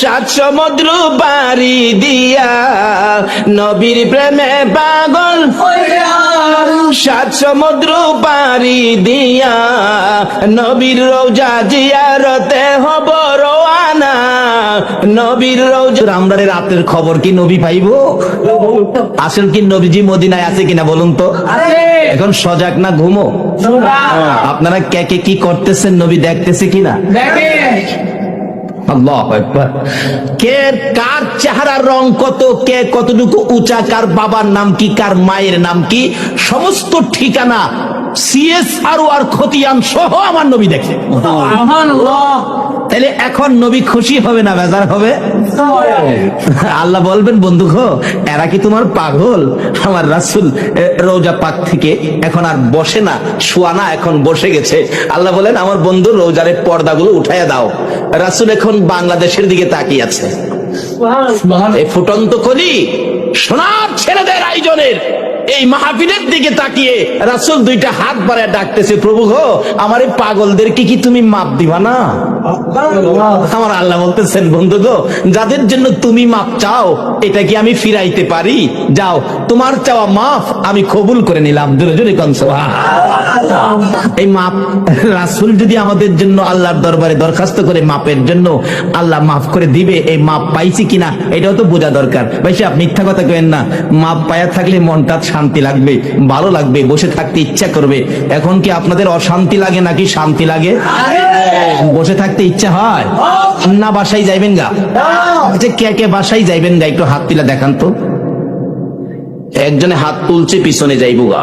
সাত সমুদ্র পাড়ি দিয়া, নবীর প্রেমে পাগল হইয়া, সাত সমুদ্র পাড়ি দিয়া, নবীর রওজা জিয়ারতে হব রওয়ানা, নবীর রওজা। আমরা রাতের খবর কি নবী পাইবো? আসল কি নবীজি মদিনায় আছে কিনা বলুন তো? এখন সজাগ না ঘুমো? আপনারা কে কে কি করতেছেন নবী দেখতেছে কিনা? আল্লাহু আকবার। কে কার চেহারার রং কত, কে কতটুকু উঁচা, কার বাবার নাম কি, কার মায়ের নাম কি, সমস্ত ঠিকানা CSR আর খতিয়ান সহ আমার নবী দেখে। তাহলে এখন নবী খুশি হবে না বেজার হবে? আল্লাহ বলবেন, বন্ধু গো, এরা কি তোমার পাগল? আমার রাসূল রওজা পাক থেকে এখন আর বসে না, শোয়া না, এখন বসে গেছে। আল্লাহ বলেন, আমার বন্ধু রওজারের পর্দাগুলো উঠাইয়া দাও। রাসূল এখন বাংলাদেশের দিকে তাকিয়ে আছে। এই ফুটন্ত কলি সোনার ছেলেদের আয়োজনের এই মাহফিলের দিকে তাকিয়ে রাসূল দুইটা হাত বাড়ায় ডাকতেছে, প্রভু গো, আমার এই পাগলদেরকে কি তুমি মাপ দিবা না? আমার আল্লাহ বলতেছেন, বন্ধু গো, যাদের জন্য তুমি মাপ চাও, এটা কি আমি ফিরাইতে পারি? যাও, তোমার চাওয়া মাফ আমি কবুল করে নিলাম। জোরে জোরে কোন সুবহান। এই মাপ রাসূল যদি আমাদের জন্য আল্লাহর দরবারে দরখাস্ত করে মাপের জন্য, আল্লাহ মাফ করে দিবে। এই মাপ পাইছি কিনা এটাও তো বোঝা দরকার। ভাই সাহেব, মিথ্যা কথা কইেন না। মাপ পায়া থাকলে মনটা শান্তি লাগবে, ভালো লাগবে, বসে থাকতে ইচ্ছা করবে। এখন কি আপনাদের অশান্তি লাগে নাকি শান্তি লাগে? বসে থাকতে ইচ্ছা হয় না? বাসায় যাইবেন গা? আচ্ছা, কে কে বাসায় যাইবেন গা? একটু হাত তুলে দেখান তো। একজনে হাত তুলছে, পিছনে যাইবো গা।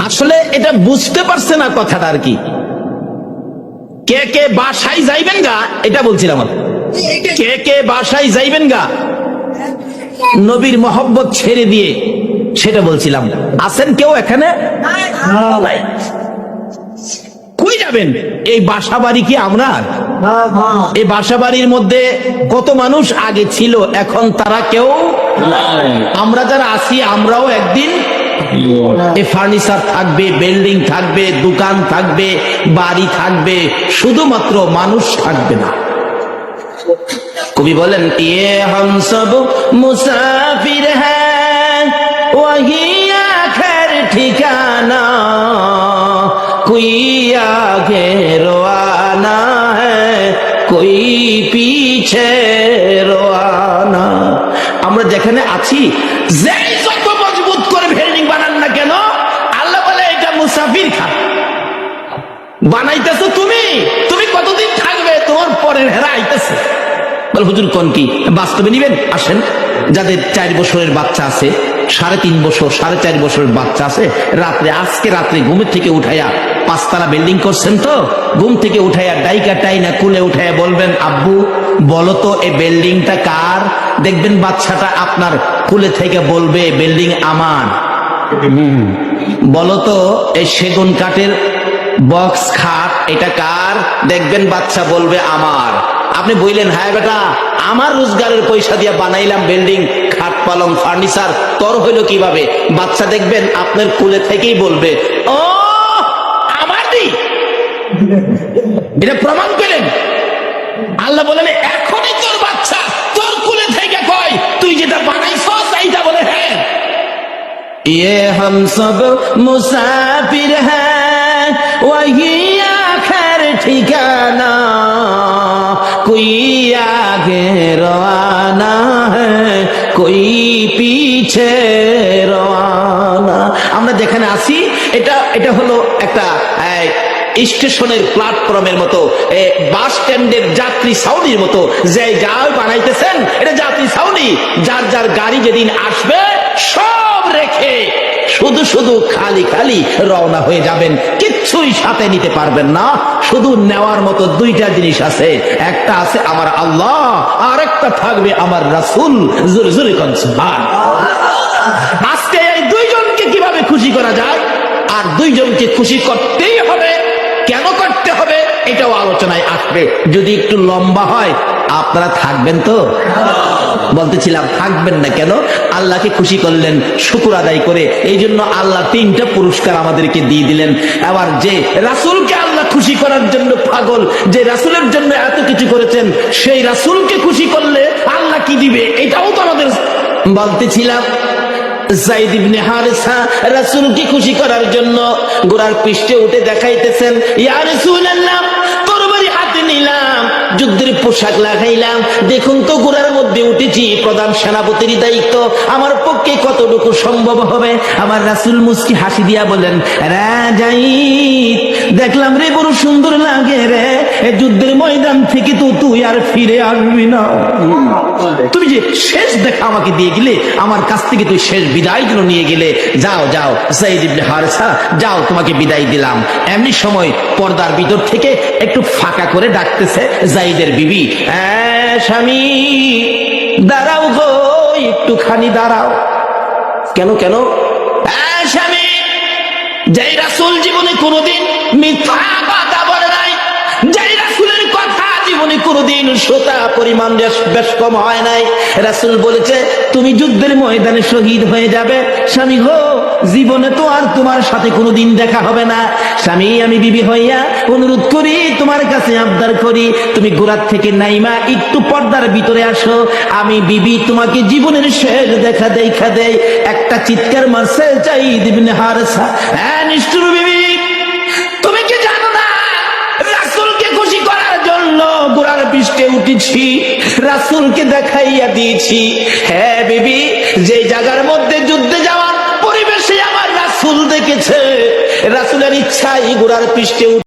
আসলে এটা বুঝতে পারছে না কথাটা আর কি। কে কে বাসায় যাইবেন গা এটা বলছিলাম। কে কে বাসায় যাইবেন গা নবীর মহব্বত ছেড়ে দিয়ে সেটা বলছিলাম। আছেন কেউ এখানে? নাই। কই যাবেন? এই বাসা বাড়ি কি আমরা? এই বাসা বাড়ির মধ্যে কত মানুষ আগে ছিল, এখন তারা কেউ নাই। আমরা যারা আছি আমরাও একদিন এই ফার্নিচার থাকবে, বিল্ডিং থাকবে, দোকান থাকবে, বাড়ি থাকবে, শুধুমাত্র মানুষ থাকবে না। কবি বলেন ইয়ে হাম সব মুসাফির হ্যাঁ ওহি আখের ঠিকানা কোই আগে রওয়ানা হ্যায় কোই পিছে রওয়ানা। আমরা যেখানে আছি, যেই যত মজবুত করে বিল্ডিং বানান না কেন, আল্লাহ বলে এটা মুসাফির খান। বানাইতেছো তুমি কতদিন থাকবে? তোমার পরের হেরা আইতেছে। বল হুজুর কোন কি বাস্তবে নিবেন? আসেন, যাদের 4 বছরের বাচ্চা আছে, 3.5 বছর 4.5 বছরের বাচ্চা আছে, আজকে রাত্রে ঘুমের থেকে উঠাইয়া 5 তলা বিল্ডিং করছেন তো, ঘুম থেকে উঠাইয়া ডাইকা টাইনা কুলে উঠাইয়া বলবেন আব্বু বলো তো এই বিল্ডিংটা কার? দেখবেন বাচ্চাটা আপনার কুলে থেকে বলবে বিল্ডিং আমার। বলো তো এই সেগুন কাঠের বক্স খাট এটা কার? দেখবেন বাচ্চা বলবে আমার। আপনি বললেন হ্যাঁ বেটা আমার রোজগারের পয়সা দিয়ে বানাইলাম বিল্ডিং, খাট পালং ফার্নিচার, তোর হইলো কিভাবে? বাচ্চা দেখবেন আপনার কুলে থেকেই বলবে ও আমার দি। এটা প্রমাণ পেলেন? আল্লাহ বলেন এখনই তোর বাচ্চা তোর কুলে থেকে কয় তুই যেটা বানাইছস এইটা বলে হ্যাঁ। ये हम सब मुसाफिर हैं वही आखिर ठिकाना कोई आगे रवाना है कोई पीछे रवाना। আমরা যেখানে আছি এটা হলো একটা স্টেশনের প্ল্যাটফর্মের মতো, বাস স্ট্যান্ডের যাত্রী ছাউনির মতো, যে যাও বানাইতেছেন এটা যাত্রী ছাউনি। যার যার গাড়ি যেদিন আসবে সব রেখে শুধু খালি খালি রওনা হয়ে যাবেন, কিচ্ছুই সাথে নিতে পারবেন না। শুধু নেওয়ার মতো 2টা জিনিস আছে, একটা আছে আমার আল্লাহ, আর একটা থাকবে আমার রাসূল। জোরে জোরে কোন সুবহানাল্লাহ। আজকে এই 2 জনকে কিভাবে খুশি করা যায়? আর 2 জনকে খুশি করতেই হবে। কেন করতে হবে এটাও আলোচনায় আসবে। যদি একটু লম্বা হয় আপনারা থাকবেন তো? বলতেছিলাম থাকবেন না কেন? আল্লাহকে খুশি করলেন শুকর আদায় করে, এই জন্য আল্লাহ 3টা পুরস্কার আমাদেরকে দিয়ে দিলেন। আবার যে রাসূলকে আল্লাহ খুশি করার জন্য পাগল, যে রাসূলের জন্য এত কিছু করেছেন, সেই রাসূলকে খুশি করলে আল্লাহ কি দিবে এটাও তো আমাদের বলতেছিলাম। যায়েদ ইবনে হারেসা রাসূলকে খুশি করার জন্য ঘোড়ার পৃষ্ঠে উঠে দেখাইতেছেন ইয়া রাসূলুল্লাহ তরবারি হাতে নিলাম, যুদ্ধের পোশাক লাগাইলাম, দেখুন তো ঘোড়ার মধ্যে উঠেছি, প্রধান সেনাপতির দায়িত্ব, আমার পক্ষে কতটুকু সম্ভব হবে? আমার রাসূল মুস্কি হাসি দিয়া বলেন যায়েদ দেখলাম রে বড় সুন্দর লাগে রে, যুদ্ধের ময়দান থেকে তো তুই আর ফিরে আসবি না। তুমি যে শেষ দেখা আমাকে দিয়ে গেলে, আমার কাছ থেকে তুই শেষ বিদায় গুলো নিয়ে গেলে, যাও যাও যায়েদ ইবনে হারেসা যাও, তোমাকে বিদায় দিলাম। এমনি সময় পর্দার ভিতর থেকে একটু ফাঁকা করে ডাকতেছে যায়েদের বিবি, স্বামী দাঁড়াও গো, একটুখানি দাঁড়াও। কেন কেন? স্বামী, যে রাসূল জীবনে কোনোদিন মিথ্যা কথা বলে নাই, যে রাসূলের কথা জীবনে কোনোদিন সোতা পরিমাণ বেশ কম হয় নাই, রাসূল বলেছে তুমি যুদ্ধের ময়দানে শহীদ হয়ে যাবে। স্বামী গো, জীবনে তো আর তোমার সাথে কোনোদিন দেখা হবে না। স্বামী, আমি বিবি হইয়া অনুরোধ করি, তোমার কাছে আবদার করি, তুমি গোরার থেকে নাইমা একটু পর্দার ভিতরে আসো, আমি বিবি তোমাকে জীবনের শেষ দেখা দেই। একটা চিৎকার মারছে যায়েদ ইবনে হারেসা, নিষ্ঠুর বিবি, তুমি কি জানো না রাসূলকে খুশি করার জন্য ঘোড়ার পৃষ্ঠে উঠেছি, রাসূলকে দেখাইয়া দিয়েছি। হ্যাঁ বিবি, যে জায়গার মধ্যে যুদ্ধে যাওয়ার পরিবেশে আমার রাসূল দেখেছে, রাসূলের ইচ্ছাই ঘোড়ার পৃষ্ঠে